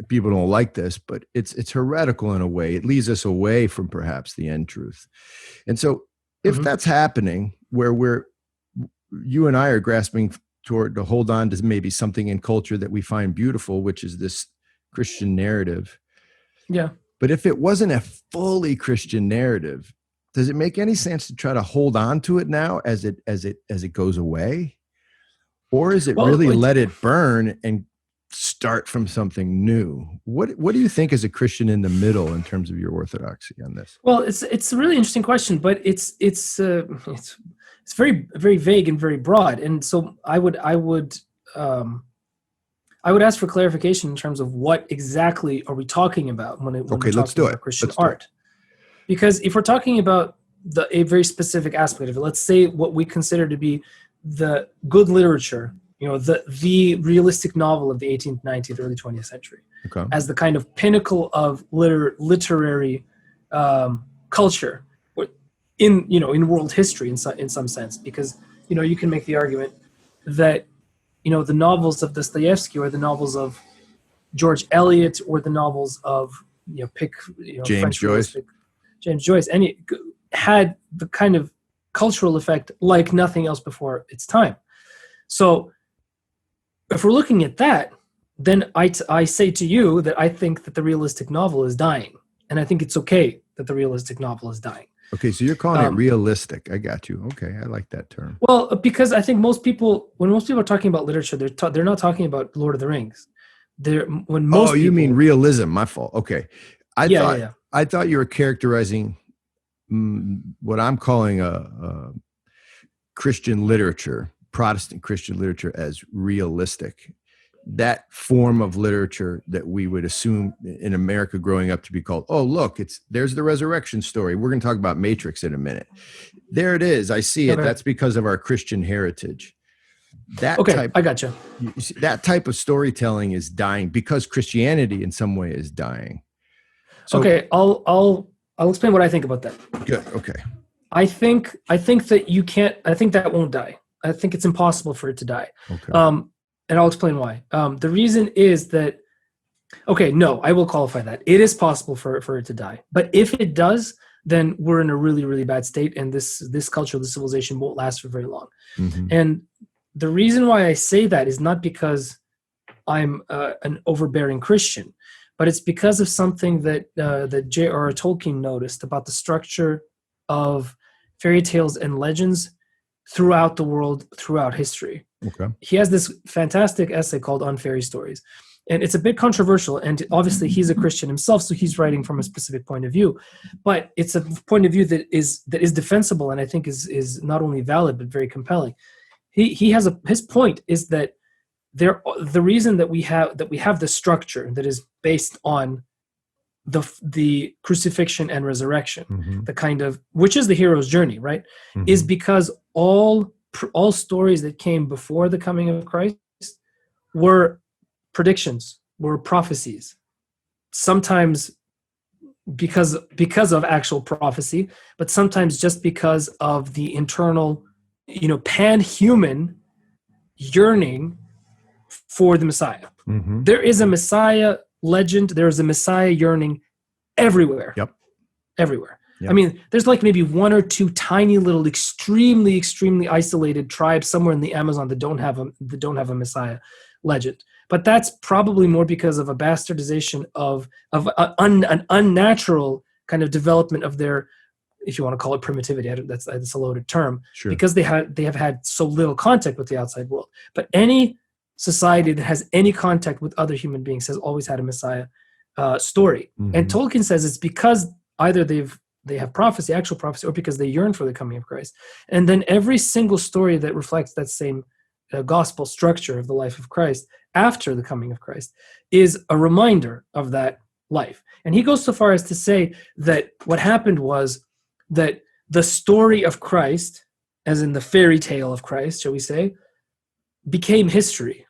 people don't like this, but it's heretical in a way. It leads us away from perhaps the end truth. And so if that's happening, where you and I are grasping to hold on to maybe something in culture that we find beautiful, which is this Christian narrative. Yeah. But if it wasn't a fully Christian narrative, does it make any sense to try to hold on to it now as it goes away? Or is it really let it burn and start from something new? What do you think as a Christian in the middle in terms of your orthodoxy on this? Well, it's a really interesting question, but it's very, very vague and very broad. And so I would ask for clarification in terms of what exactly are we talking about when we're talking about Christian art. Because if we're talking about a very specific aspect of it, let's say what we consider to be the good literature, the realistic novel of the 18th, 19th, early 20th century, as the kind of pinnacle of literary culture in world history in some sense, because you can make the argument that the novels of Dostoevsky or the novels of George Eliot or the novels of James Joyce, had the kind of cultural effect like nothing else before its time. So if we're looking at that, then I say to you that I think that the realistic novel is dying, and I think it's okay that the realistic novel is dying. Okay, so you're calling it realistic. I got you. Okay, I like that term. Well, because I think when most people are talking about literature, they're not talking about Lord of the Rings. You mean realism? My fault. Okay, I thought you were characterizing what I'm calling a Christian literature, Protestant Christian literature, as realistic. That form of literature that we would assume in America growing up to be called, oh, look, there's the resurrection story. We're going to talk about Matrix in a minute. There it is. I see it. Okay. That's because of our Christian heritage. I gotcha. That type of storytelling is dying because Christianity in some way is dying. So, okay, I'll explain what I think about that. Good. Okay. I think that you can't. I think that won't die. I think it's impossible for it to die. Okay. And I'll explain why. The reason is that, no, I will qualify that. It is possible for it to die. But if it does, then we're in a really, really bad state, and this culture, this civilization won't last for very long. Mm-hmm. And the reason why I say that is not because I'm an overbearing Christian, but it's because of something that J.R.R. Tolkien noticed about the structure of fairy tales and legends throughout the world, throughout history. Okay. He has this fantastic essay called On Fairy Stories. And it's a bit controversial, and obviously he's a Christian himself, so he's writing from a specific point of view. But it's a point of view that is defensible, and I think is not only valid but very compelling. His point is that the reason that we have the structure that is based on the crucifixion and resurrection, mm-hmm. the kind of, which is the hero's journey, right? Mm-hmm. Is because all stories that came before the coming of Christ were predictions, were prophecies. Sometimes because of actual prophecy, but sometimes just because of the internal, pan-human yearning for the Messiah. Mm-hmm. There is a Messiah legend, there is a Messiah yearning everywhere. Yep. Everywhere. Yep. I mean, there's like maybe one or two tiny little, extremely, extremely isolated tribes somewhere in the Amazon that don't have a Messiah legend. But that's probably more because of a bastardization of an unnatural kind of development of their, if you want to call it primitivity, that's a loaded term, sure. Because they have had so little contact with the outside world. But any society that has any contact with other human beings has always had a Messiah story. Mm-hmm. And Tolkien says it's because either they have prophecy, actual prophecy, or because they yearn for the coming of Christ. And then every single story that reflects that same gospel structure of the life of Christ after the coming of Christ is a reminder of that life. And he goes so far as to say that what happened was that the story of Christ, as in the fairy tale of Christ, shall we say, became history,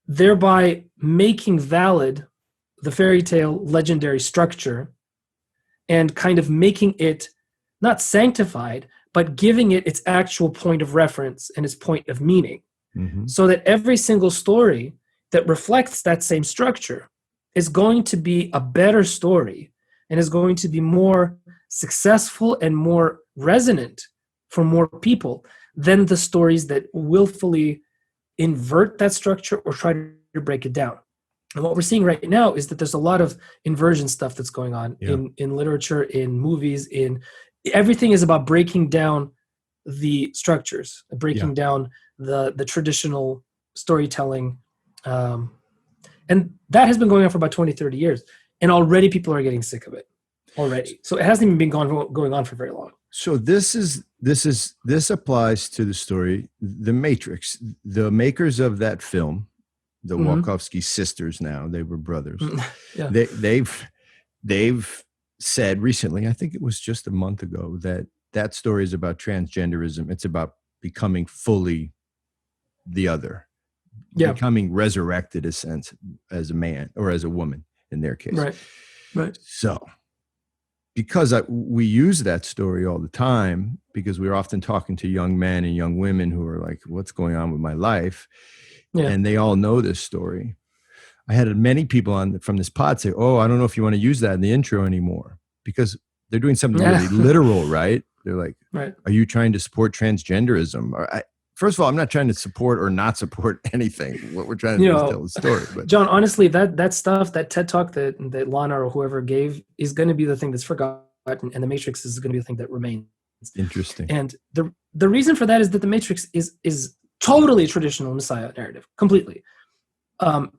thereby making valid the fairy tale legendary structure and kind of making it not sanctified, but giving it its actual point of reference and its point of meaning. Mm-hmm. So that every single story that reflects that same structure is going to be a better story and is going to be more successful and more resonant for more people than the stories that willfully invert that structure or try to break it down. And what we're seeing right now is that there's a lot of inversion stuff that's going on in literature, in movies, in everything is about breaking down the structures, breaking down the traditional storytelling. And that has been going on for about 20, 30 years. And already people are getting sick of it already. So it hasn't even been going on for very long. So this applies to the story, The Matrix. The makers of that film, the Wachowski sisters now, they were brothers. Yeah. They've said recently, I think it was just a month ago, that story is about transgenderism. It's about becoming fully the other, becoming resurrected as a man or as a woman in their case. Right. So because we use that story all the time, because we're often talking to young men and young women who are like, what's going on with my life? Yeah. And they all know this story. I had many people from this pod say, oh, I don't know if you want to use that in the intro anymore, because they're doing something really literal, right? They're like, are you trying to support transgenderism? First of all, I'm not trying to support or not support anything. What we're trying to do is tell the story. But John, honestly, that stuff, that TED Talk that Lana or whoever gave is going to be the thing that's forgotten, and the Matrix is going to be the thing that remains. Interesting. And the reason for that is that the Matrix is totally traditional Messiah narrative, completely.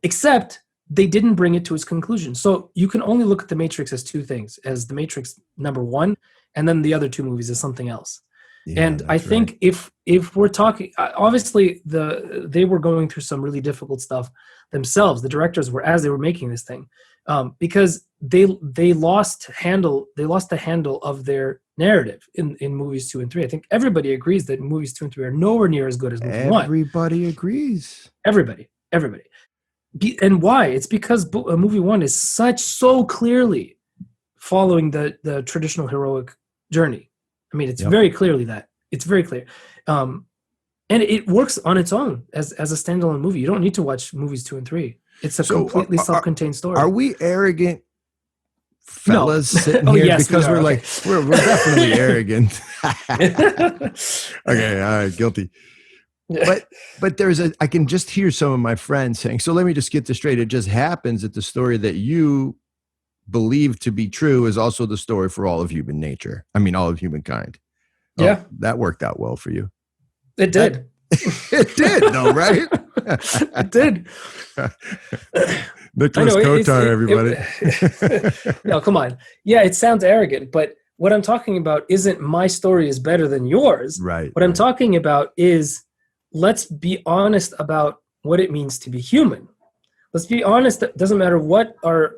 Except they didn't bring it to its conclusion. So you can only look at the Matrix as two things, as the Matrix #1, and then the other two movies as something else. Yeah, and I think if we're talking, obviously they were going through some really difficult stuff themselves. The directors were, as they were making this thing, because they lost the handle of their narrative in movies 2 and 3. I think everybody agrees that movies 2 and 3 are nowhere near as good as movie 1. Everybody agrees. Everybody. And why? It's because movie 1 is so clearly following the traditional heroic journey. I mean, it's very clearly that. It's very clear. And it works on its own as a standalone movie. You don't need to watch movies 2 and 3. It's a completely self-contained story. Are we arrogant fellas sitting here? Yes, because we're definitely arrogant. Okay, all right, guilty. But I can just hear some of my friends saying, so let me just get this straight. It just happens that the story that you believe to be true is also the story for all of human nature. I mean, all of humankind. Yeah. That worked out well for you. It did. It did, though, right? It did. Nicholas Kotar, everybody. No, come on. Yeah, it sounds arrogant, but what I'm talking about isn't my story is better than yours. Right. What I'm talking about is, let's be honest about what it means to be human. Let's be honest. It doesn't matter what our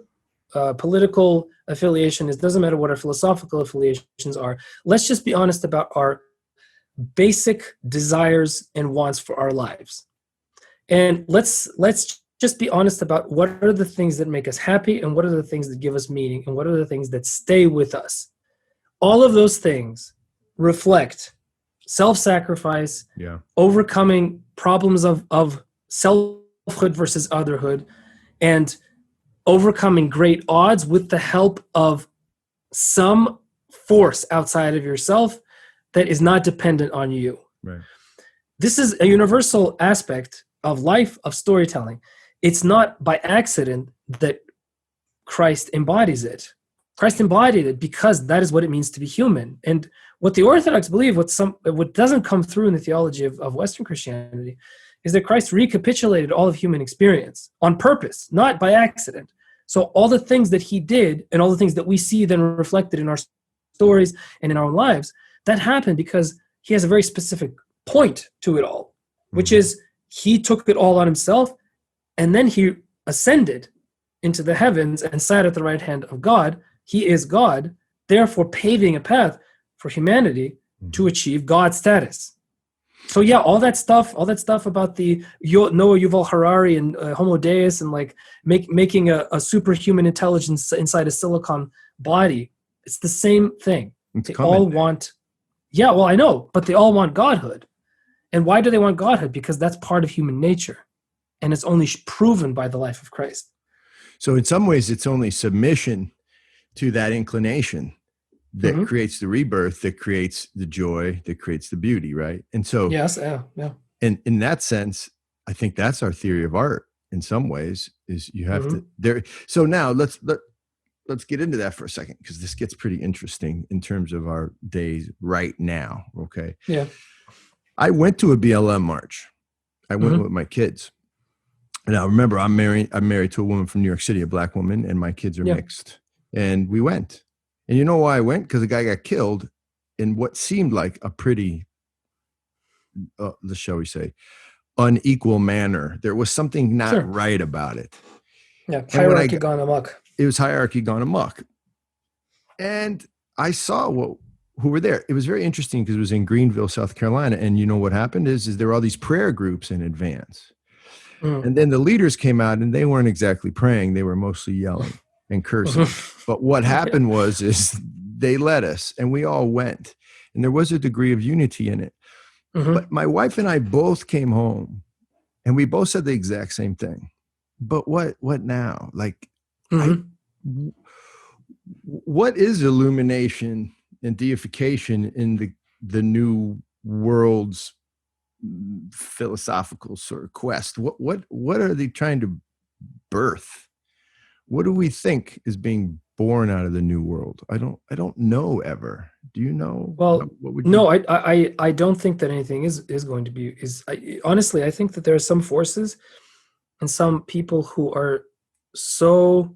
political affiliation is, doesn't matter what our philosophical affiliations are. Let's just be honest about our basic desires and wants for our lives. And let's just be honest about what are the things that make us happy and what are the things that give us meaning and what are the things that stay with us. All of those things reflect self-sacrifice, overcoming problems of selfhood versus otherhood, and overcoming great odds with the help of some force outside of yourself that is not dependent on you. Right. This is a universal aspect of life, of storytelling. It's not by accident that Christ embodies it. Christ embodied it because that is what it means to be human. And what the Orthodox believe, what doesn't come through in the theology of Western Christianity, is that Christ recapitulated all of human experience on purpose, not by accident. So all the things that he did and all the things that we see then reflected in our stories and in our own lives, that happened because he has a very specific point to it all, which is he took it all on himself and then he ascended into the heavens and sat at the right hand of God. He is God, therefore paving a path for humanity to achieve God status. So yeah, all that stuff about the Noah Yuval Harari and Homo Deus and like making a superhuman intelligence inside a silicon body, it's the same thing. They all want, I know, but they all want godhood. And why do they want godhood? Because that's part of human nature, and it's only proven by the life of Christ. So in some ways, it's only submission to that inclination that creates the rebirth, that creates the joy, that creates the beauty, right? And so, yes, yeah. And in that sense, I think that's our theory of art. In some ways, is you have to there. So now let's get into that for a second, because this gets pretty interesting in terms of our days right now. Okay. Yeah. I went to a BLM march. I went with my kids. Now, remember, I'm married to a woman from New York City, a Black woman, and my kids are mixed. And we went. And you know why I went? Because the guy got killed in what seemed like a pretty, shall we say, unequal manner. There was something not right about it. Yeah, hierarchy gone amok. It was hierarchy gone amok. And I saw who were there. It was very interesting because it was in Greenville, South Carolina. And you know what happened is there were all these prayer groups in advance. And then the leaders came out and they weren't exactly praying. They were mostly yelling and cursing. But what happened is they led us and we all went. And there was a degree of unity in it. But my wife and I both came home and we both said the exact same thing. But what now? Like, what is illumination and deification in the new world's philosophical sort of quest? What are they trying to birth? What do we think is being born out of the new world? I don't know ever. Do you know? Well, I don't think that anything is going to be honestly, I think that there are some forces and some people who are so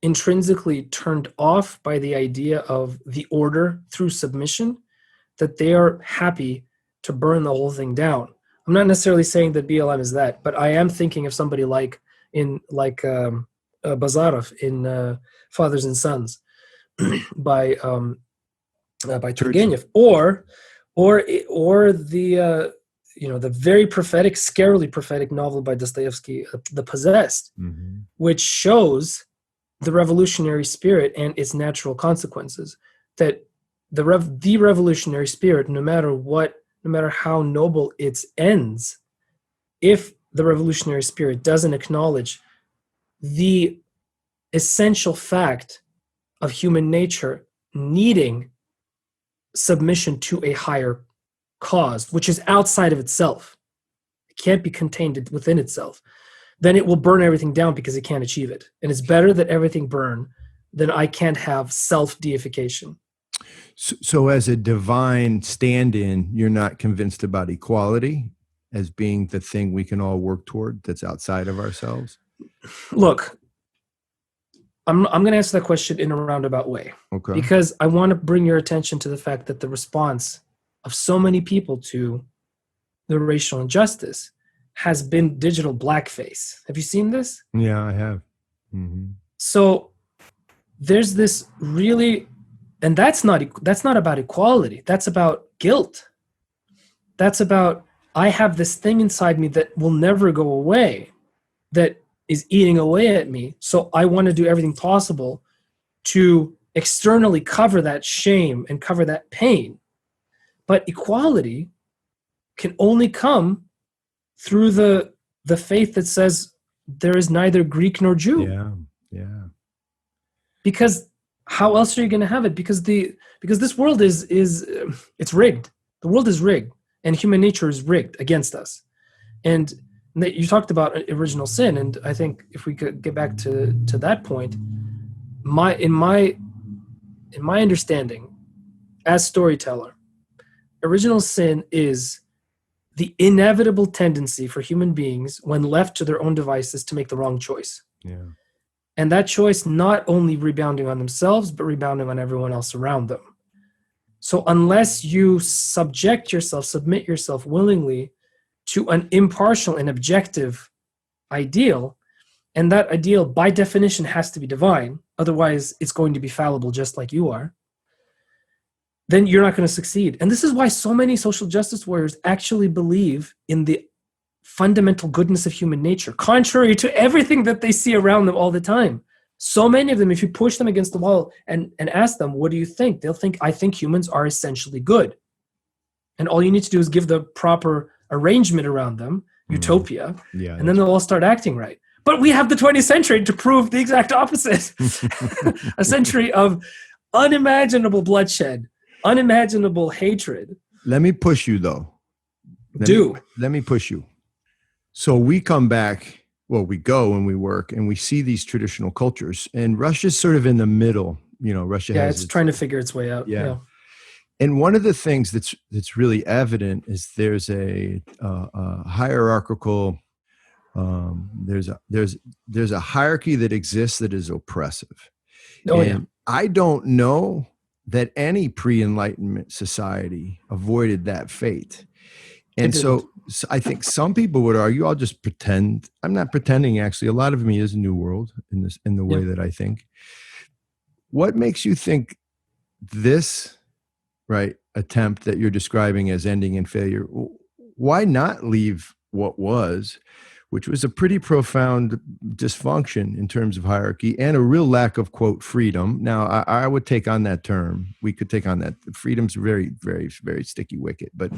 intrinsically turned off by the idea of the order through submission that they are happy to burn the whole thing down. I'm not necessarily saying that BLM is that, but I am thinking of somebody like Bazarov in Fathers and Sons by Turgenev, or the the very prophetic, scarily prophetic novel by Dostoevsky, The Possessed, which shows the revolutionary spirit and its natural consequences. That the revolutionary spirit, no matter how noble its ends, if the revolutionary spirit doesn't acknowledge the essential fact of human nature needing submission to a higher cause, which is outside of itself, it can't be contained within itself, then it will burn everything down because it can't achieve it. And it's better that everything burn than I can't have self-deification. So as a divine stand-in, you're not convinced about equality as being the thing we can all work toward that's outside of ourselves? Look, I'm going to answer that question in a roundabout way. Okay. Because I want to bring your attention to the fact that the response of so many people to the racial injustice has been digital blackface. Have you seen this? Yeah, I have. So there's this really, and that's not about equality. That's about guilt. That's about, I have this thing inside me that will never go away, that is eating away at me. So I want to do everything possible to externally cover that shame and cover that pain. But equality can only come through the faith that says there is neither Greek nor Jew. Yeah. Because how else are you going to have it? Because this world is it's rigged. The world is rigged, and human nature is rigged against us. And you talked about original sin, and I think if we could get back to that point, in my understanding as storyteller, original sin is the inevitable tendency for human beings when left to their own devices to make the wrong choice. Yeah. And that choice not only rebounding on themselves, but rebounding on everyone else around them. So unless you submit yourself willingly to an impartial and objective ideal, and that ideal by definition has to be divine, otherwise it's going to be fallible just like you are, then you're not going to succeed. And this is why so many social justice warriors actually believe in the fundamental goodness of human nature, contrary to everything that they see around them all the time. So many of them, if you push them against the wall and ask them, what do you think? They'll think, I think humans are essentially good. And all you need to do is give the proper arrangement around them, utopia, and then they'll all start acting right. But we have the 20th century to prove the exact opposite. A century of unimaginable bloodshed, unimaginable hatred. Let me push you though. Let me push you. So we come back, we go and we work and we see these traditional cultures, and Russia's sort of in the middle. Russia has it's trying to figure its way out. Yeah. And one of the things that's really evident is there's a hierarchical, there's a hierarchy that exists that is oppressive. I don't know that any pre-Enlightenment society avoided that fate. And so I think some people would argue, I'll just pretend. I'm not pretending, actually. A lot of me is a new world in the way that I think. What makes you think this attempt that you're describing as ending in failure, why not leave what was, which was a pretty profound dysfunction in terms of hierarchy and a real lack of, quote, freedom? Now, I would take on that term. We could take on that. Freedom's very, very, very sticky wicket, but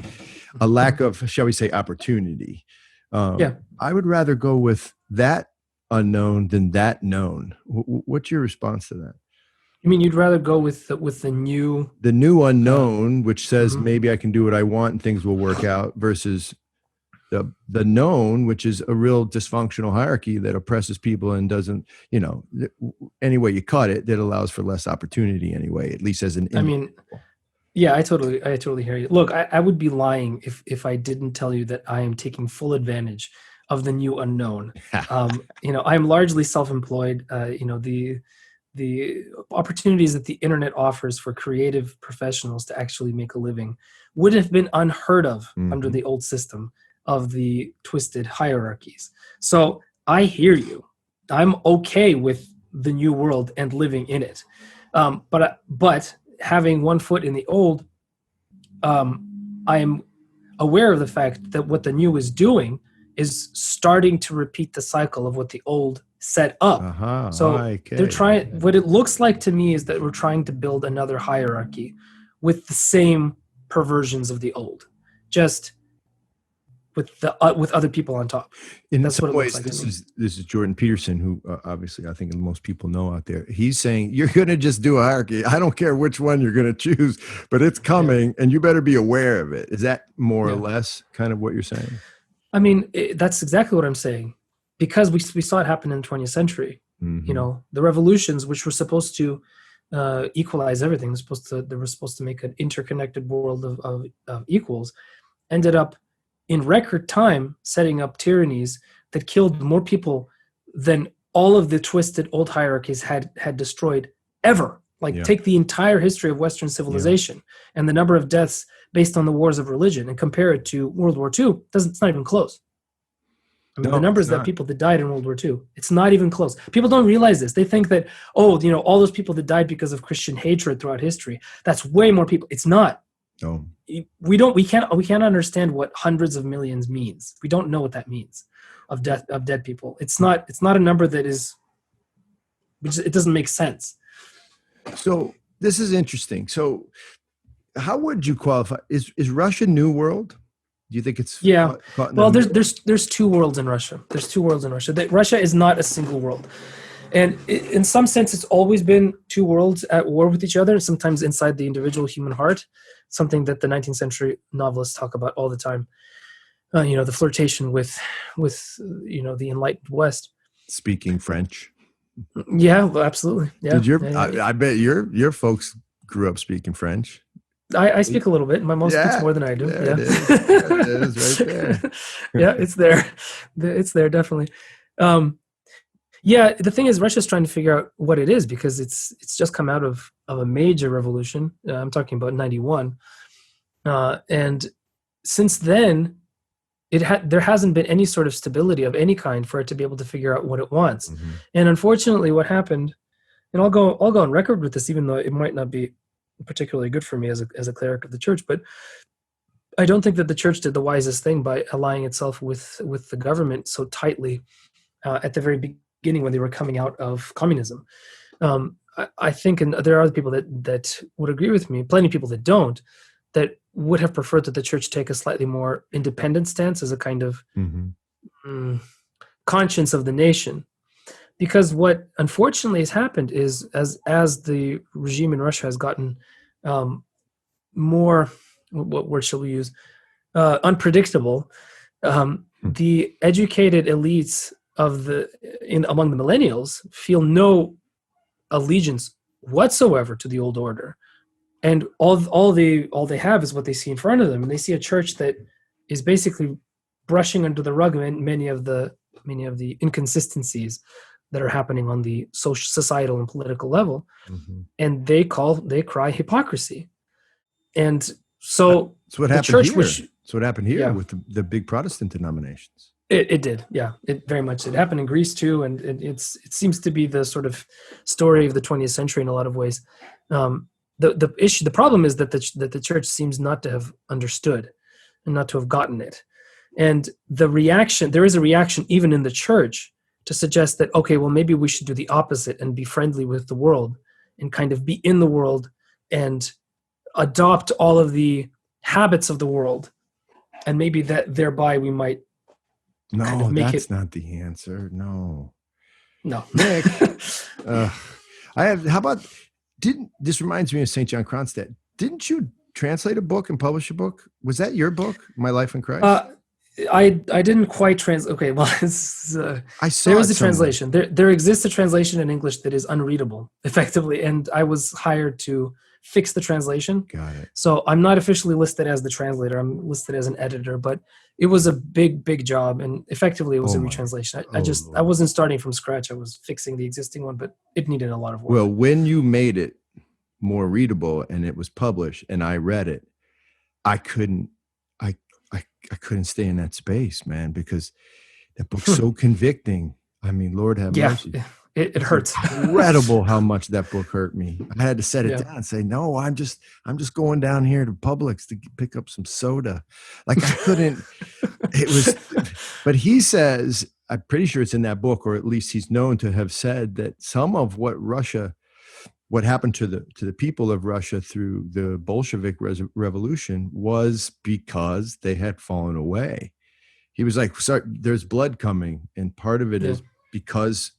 a lack of, shall we say, opportunity. I would rather go with that unknown than that known. What's your response to that? You mean you'd rather go with the new unknown, which says maybe I can do what I want and things will work out, versus the known, which is a real dysfunctional hierarchy that oppresses people and doesn't, any way you cut it, that allows for less opportunity anyway, at least as an individual. I totally hear you. Look, I would be lying if I didn't tell you that I am taking full advantage of the new unknown. I'm largely self-employed. The opportunities that the internet offers for creative professionals to actually make a living would have been unheard of under the old system of the twisted hierarchies. So I hear you. I'm okay with the new world and living in it. But having one foot in the old, I am aware of the fact that what the new is doing is starting to repeat the cycle of what the old set up. They're trying. What it looks like to me is that we're trying to build another hierarchy with the same perversions of the old, just with other people on top. In some ways, this is Jordan Peterson, who obviously I think most people know out there. He's saying you're going to just do a hierarchy. I don't care which one you're going to choose, but it's coming, and you better be aware of it. Is that more or less kind of what you're saying? I mean, that's exactly what I'm saying, because we saw it happen in the 20th century. The revolutions, which were supposed to equalize everything, they were supposed to make an interconnected world of equals, ended up in record time setting up tyrannies that killed more people than all of the twisted old hierarchies had destroyed ever. Take the entire history of Western civilization and the number of deaths based on the wars of religion and compare it to World War II. It's not even close. I mean, the numbers that people that died in World War II, it's not even close. People don't realize this. They think that, all those people that died because of Christian hatred throughout history, that's way more people. It's not. No. We can't understand what hundreds of millions means. We don't know what that means of dead people. It's not a number that is, it doesn't make sense. So this is interesting. So how would you qualify? Is Russia New World? Do you think it's well, there's two worlds in Russia. There's two worlds in Russia. Russia is not a single world. And in some sense, it's always been two worlds at war with each other, sometimes inside the individual human heart, something that the 19th century novelists talk about all the time. The flirtation with the enlightened West. Speaking French. Yeah, well, absolutely. Yeah. I bet your folks grew up speaking French. I speak a little bit. My mom speaks more than I do. There it is right there. Yeah, it's there. It's there, definitely. The thing is, Russia's trying to figure out what it is, because it's just come out of a major revolution. I'm talking about 91. And since then, there hasn't been any sort of stability of any kind for it to be able to figure out what it wants. And unfortunately, what happened, and I'll go on record with this, even though it might not be particularly good for me as a cleric of the church, but I don't think that the church did the wisest thing by allying itself with the government so tightly at the very beginning when they were coming out of communism. I think, and there are other people that would agree with me, plenty of people that don't, that would have preferred that the church take a slightly more independent stance as a kind of conscience of the nation. because what unfortunately has happened is as the regime in Russia has gotten more, what word shall we use, unpredictable, the educated elites among the millennials feel no allegiance whatsoever to the old order, and all they have is what they see in front of them, and they see a church that is basically brushing under the rug many of the inconsistencies that are happening on the societal and political level, and they cry hypocrisy. And so that's what happened here. That's what happened here with the big Protestant denominations. It did, yeah. It very much. It happened in Greece too, and it seems to be the sort of story of the 20th century in a lot of ways. The problem is that the church seems not to have understood and not to have gotten it. And there is a reaction even in the church to suggest that, okay, well, maybe we should do the opposite and be friendly with the world and kind of be in the world and adopt all of the habits of the world, and maybe that thereby we might that's not the answer. No. Nick. How about, this reminds me of St. John Kronstadt. Didn't you translate a book and publish a book? Was that your book, My Life in Christ? I didn't quite translate. Okay, well, there is a translation. There exists a translation in English that is unreadable, effectively, and I was hired to fix the translation. Got it. So I'm not officially listed as the translator. I'm listed as an editor, but it was a big job, and effectively it was a retranslation. I wasn't starting from scratch. I was fixing the existing one, but it needed a lot of work. Well, when you made it more readable and it was published and I read it, I couldn't stay in that space, man, because that book's so convicting. I mean, Lord have mercy. It hurts. Incredible how much that book hurt me. I had to set it down and say, no, I'm just going down here to Publix to pick up some soda. Like I couldn't, but he says, I'm pretty sure it's in that book, or at least he's known to have said that some of what happened to the people of Russia through the Bolshevik revolution was because they had fallen away. He was like, sorry, there's blood coming. And part of it is because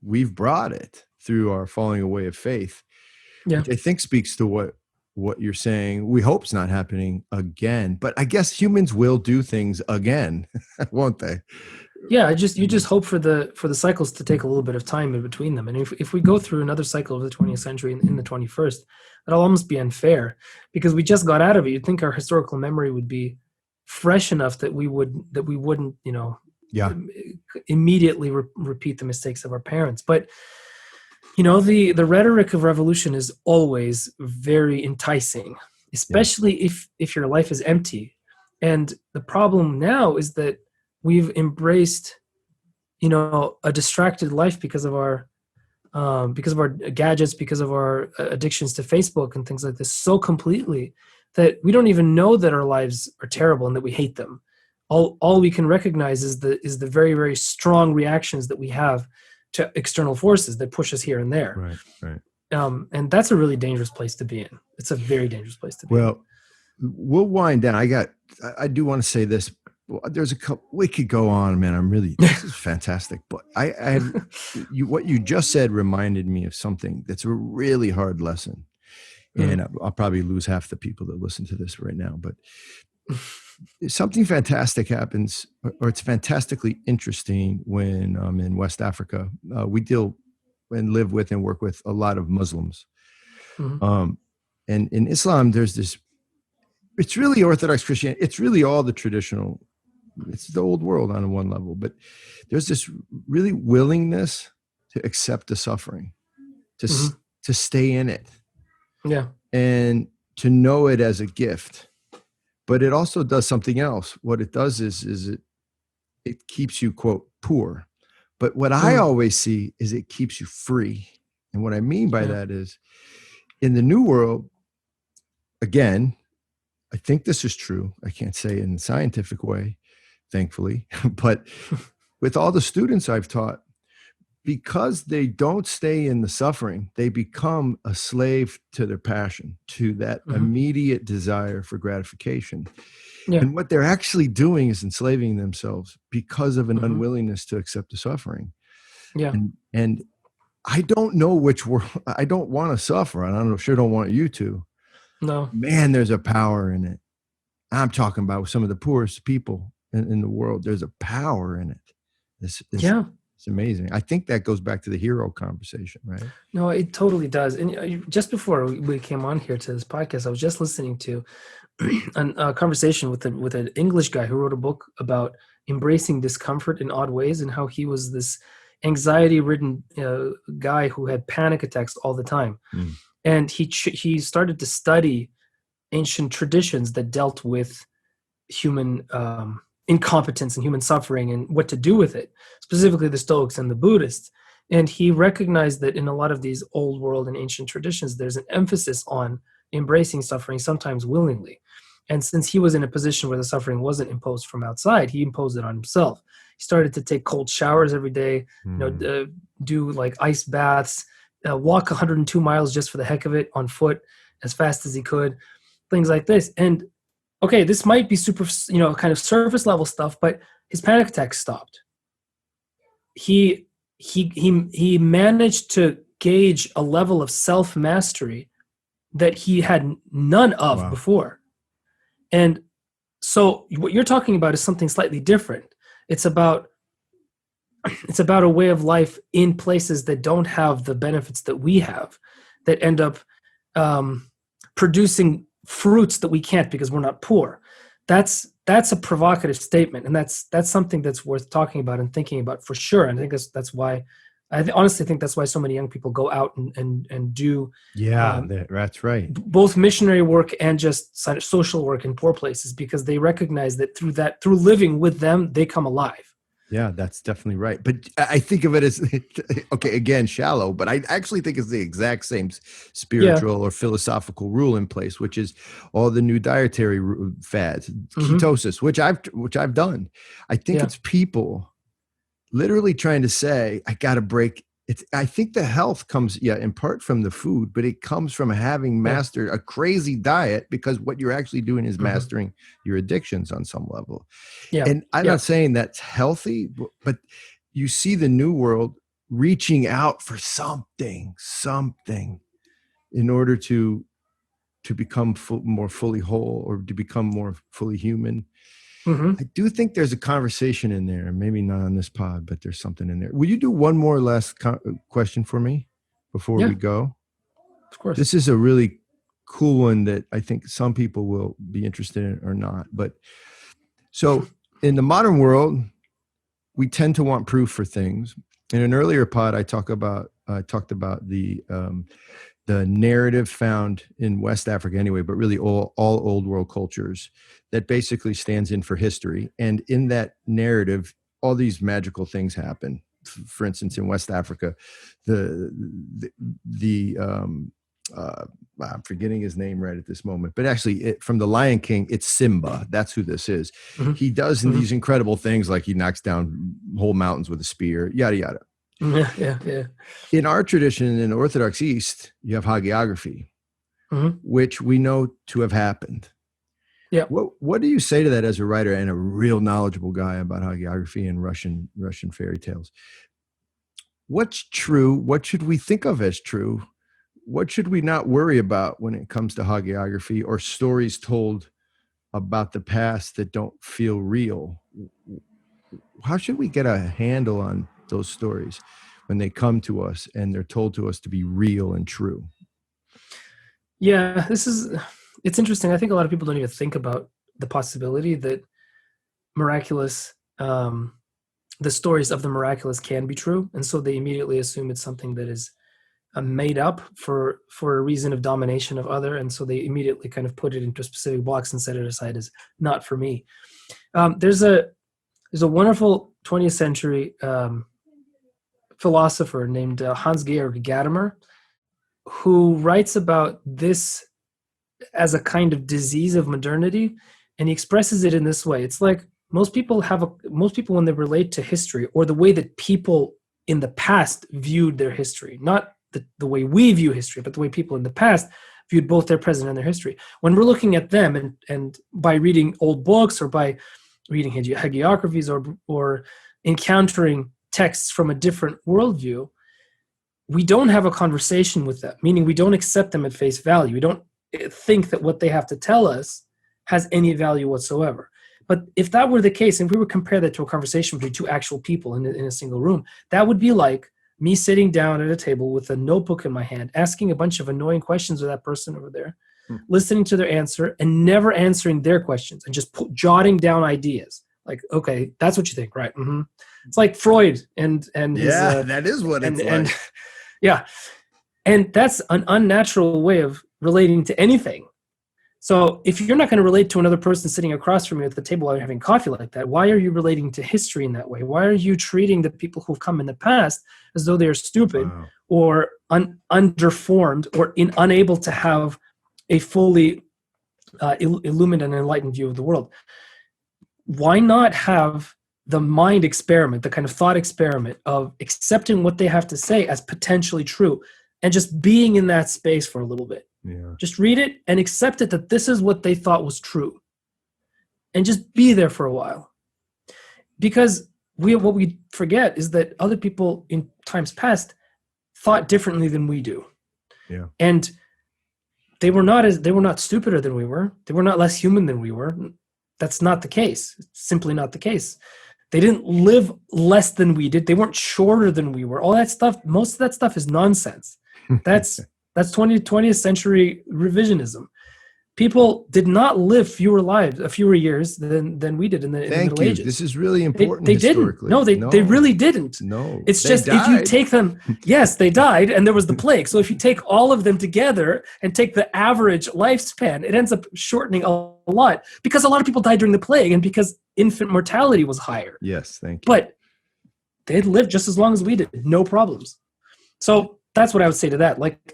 we've brought it through our falling away of faith, which I think speaks to what you're saying. We hope it's not happening again, but I guess humans will do things again, won't they? Yeah, you just hope for the cycles to take a little bit of time in between them. And if we go through another cycle of the 20th century in the 21st, that'll almost be unfair because we just got out of it. You'd think our historical memory would be fresh enough that we wouldn't, immediately repeat the mistakes of our parents. But the rhetoric of revolution is always very enticing, especially if your life is empty. And the problem now is that we've embraced, a distracted life because of our gadgets, because of our addictions to Facebook and things like this so completely that we don't even know that our lives are terrible and that we hate them. All we can recognize is the very, very strong reactions that we have to external forces that push us here and there. Right. And that's a really dangerous place to be in. It's a very dangerous place to be in. Well, we'll wind down. I do want to say this. There's a couple, we could go on, man. This is fantastic. But what you just said reminded me of something that's a really hard lesson. And I'll probably lose half the people that listen to this right now, but something fantastic happens, or it's fantastically interesting when I'm in West Africa. We deal and live with and work with a lot of Muslims. And in Islam, there's this, it's really Orthodox Christianity. It's really all the traditional, it's the old world on one level, but there's this really willingness to accept the suffering, to stay in it. Yeah. And to know it as a gift. But it also does something else. What it does is it keeps you, quote, poor. But what I always see is it keeps you free. And what I mean by that is in the new world, again, I think this is true. I can't say it in a scientific way, thankfully. But with all the students I've taught, because they don't stay in the suffering, they become a slave to their passion, to that immediate desire for gratification. Yeah. And what they're actually doing is enslaving themselves because of an unwillingness to accept the suffering. Yeah. And I don't know which world. I don't want to suffer, and don't want you to. No. Man, there's a power in it. I'm talking about some of the poorest people in the world. There's a power in it. It's amazing. I think that goes back to the hero conversation, right? No, it totally does. And just before we came on here to this podcast, I was just listening to a conversation with an English guy who wrote a book about embracing discomfort in odd ways, and how he was this anxiety-ridden guy who had panic attacks all the time. And he started to study ancient traditions that dealt with human incompetence and human suffering and what to do with it, specifically the Stoics and the Buddhists. And he recognized that in a lot of these old world and ancient traditions, there's an emphasis on embracing suffering, sometimes willingly. And since he was in a position where the suffering wasn't imposed from outside, he imposed it on himself. He started to take cold showers every day, do like ice baths, walk 102 miles just for the heck of it on foot as fast as he could, things like this. And okay, this might be super, kind of surface level stuff, but his panic attacks stopped. He managed to gauge a level of self-mastery that he had none of before. And so what you're talking about is something slightly different. It's about a way of life in places that don't have the benefits that we have, that end up producing fruits that we can't because we're not poor. That's a provocative statement, and that's something that's worth talking about and thinking about for sure. And I think that's why honestly think that's why so many young people go out and do that's right, both missionary work and just social work in poor places, because they recognize that through living with them, they come alive. Yeah, that's definitely right. But I think of it as, okay, again, shallow, but I actually think it's the exact same spiritual or philosophical rule in place, which is all the new dietary fads, ketosis, which I've done. I think it's people literally trying to say, I got to break. I think the health comes, in part from the food, but it comes from having mastered a crazy diet, because what you're actually doing is mastering your addictions on some level. Yeah. And I'm not saying that's healthy, but you see the new world reaching out for something in order to become more fully whole, or to become more fully human. I do think there's a conversation in there, maybe not on this pod, but there's something in there. Will you do one more last question for me before we go? Of course. This is a really cool one that I think some people will be interested in or not. But so in the modern world, we tend to want proof for things. In an earlier pod, I talked about the narrative found in West Africa anyway, but really all old world cultures, that basically stands in for history. And in that narrative, all these magical things happen. For instance, in West Africa, I'm forgetting his name right at this moment, but actually from the Lion King, it's Simba. That's who this is. He does these incredible things, like he knocks down whole mountains with a spear, yada, yada. Yeah. In our tradition, in the Orthodox East, you have hagiography, which we know to have happened. Yeah. What do you say to that as a writer and a real knowledgeable guy about hagiography and Russian fairy tales? What's true? What should we think of as true? What should we not worry about when it comes to hagiography or stories told about the past that don't feel real? How should we get a handle on those stories when they come to us and they're told to us to be real and true? Yeah, it's interesting. I think a lot of people don't even think about the possibility that miraculous, the stories of the miraculous can be true. And so they immediately assume it's something that is made up for a reason of domination of other. And so they immediately kind of put it into a specific box and set it aside as not for me. There's a wonderful 20th century philosopher named Hans-Georg Gadamer, who writes about this as a kind of disease of modernity, and he expresses it in this way. It's like most people when they relate to history, or the way that people in the past viewed their history, not the way we view history, but the way people in the past viewed both their present and their history. When we're looking at them and by reading old books or by reading hagiographies or encountering texts from a different worldview, we don't have a conversation with them, meaning we don't accept them at face value. We don't think that what they have to tell us has any value whatsoever. But if that were the case, and we would compare that to a conversation between two actual people in a single room, that would be like me sitting down at a table with a notebook in my hand, asking a bunch of annoying questions of that person over there, listening to their answer and never answering their questions, and just jotting down ideas. Like, okay, that's what you think, right? Mm-hmm. It's like Freud and his, that is what it's like. Yeah. And that's an unnatural way of relating to anything. So if you're not going to relate to another person sitting across from you at the table while you're having coffee like that, why are you relating to history in that way? Why are you treating the people who've come in the past as though they are stupid or underformed or unable to have a fully illumined and enlightened view of the world? Why not have the mind experiment, the kind of thought experiment of accepting what they have to say as potentially true and just being in that space for a little bit? Yeah. Just read it and accept it that this is what they thought was true, and just be there for a while. Because what we forget is that other people in times past thought differently than we do. Yeah. And they were not stupider than we were. They were not less human than we were. That's not the case. It's simply not the case. They didn't live less than we did. They weren't shorter than we were. All that stuff, most of that stuff is nonsense. That's 20th century revisionism. People did not live fewer years than we did in the Middle Ages. This is really important. They didn't. No, they really didn't. No, it's just if you take them, yes, they died, and there was the plague. So if you take all of them together and take the average lifespan, it ends up shortening a lot, because a lot of people died during the plague and because infant mortality was higher. Yes, thank you. But they'd lived just as long as we did, no problems. So that's what I would say to that. Like,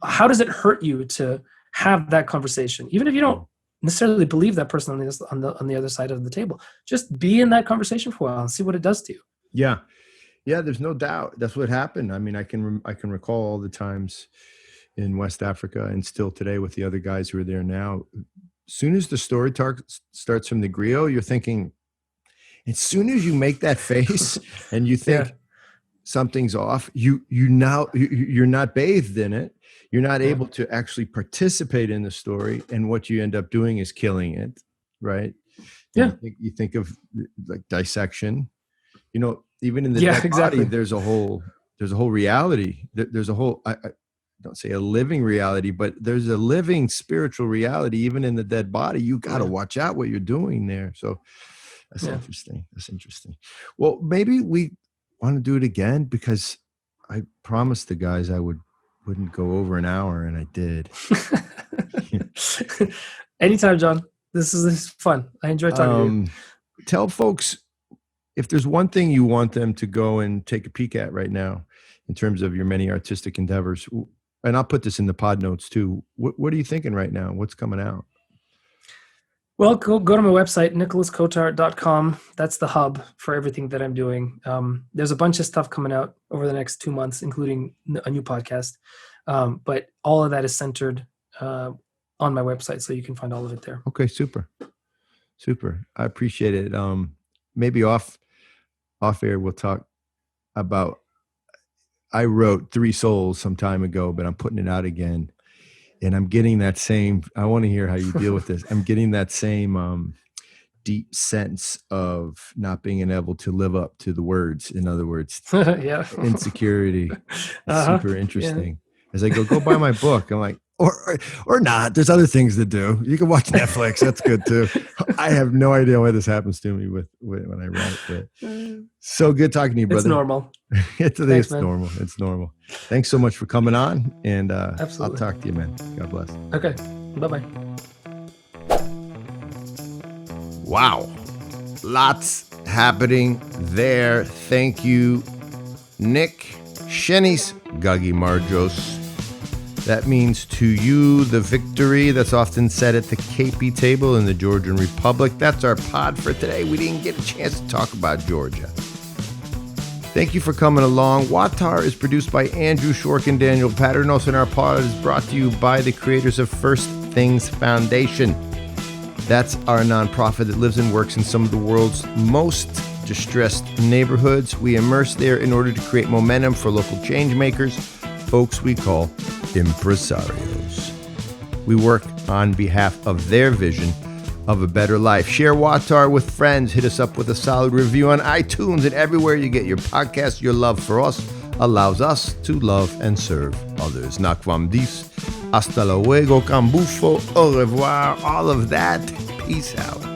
how does it hurt you to have that conversation, even if you don't necessarily believe that person on the other side of the table? Just be in that conversation for a while and see what it does to you. Yeah, there's no doubt that's what happened. I mean, I can recall all the times in West Africa and still today with the other guys who are there now. As soon as the story starts from the griot, you're thinking, as soon as you make that face and you think something's off, you're not bathed in it. You're not able to actually participate in the story, and what you end up doing is killing it, right? Yeah. You think of like dissection. You know, even in the dead body, there's a whole reality. There's a whole, I don't say a living reality, but there's a living spiritual reality even in the dead body. You got to watch out what you're doing there. So that's interesting. That's interesting. Well, maybe we want to do it again, because I promised the guys I wouldn't go over an hour, and I did. Anytime, John. This is fun. I enjoy talking to you. Tell folks, if there's one thing you want them to go and take a peek at right now in terms of your many artistic endeavors, and I'll put this in the pod notes too. What are you thinking right now? What's coming out? Well, go to my website, nicholaskotar.com. That's the hub for everything that I'm doing. There's a bunch of stuff coming out over the next 2 months, including a new podcast. But all of that is centered on my website, so you can find all of it there. Okay, super. I appreciate it. Maybe off air we'll talk about, I wrote 3 Souls some time ago, but I'm putting it out again. And I'm getting that same, I want to hear how you deal with this. I'm getting that same deep sense of not being able to live up to the words. In other words, insecurity. Super interesting. As I go buy my book, I'm like, or not. There's other things to do. You can watch Netflix. That's good too. I have no idea why this happens to me with when I write. But so good talking to you, brother. It's normal. It's normal. It's normal. Thanks so much for coming on, and Absolutely. I'll talk to you, man. God bless. Okay. Bye-bye. Wow. Lots happening there. Thank you, Nick Shenis Gagi Marjos. That means to you the victory that's often said at the KP table in the Georgian Republic. That's our pod for today. We didn't get a chance to talk about Georgia. Thank you for coming along. WAWTAR is produced by Andrew Shork and Daniel Paternos, and our pod is brought to you by the creators of First Things Foundation. That's our nonprofit that lives and works in some of the world's most distressed neighborhoods. We immerse there in order to create momentum for local change makers, folks we call impresarios. We work on behalf of their vision of a better life. Share WAWTAR with friends. Hit us up with a solid review on iTunes and everywhere you get your podcast. Your love for us allows us to love and serve others. Nakvam dis, hasta luego, cambufo, au revoir, all of that. Peace out.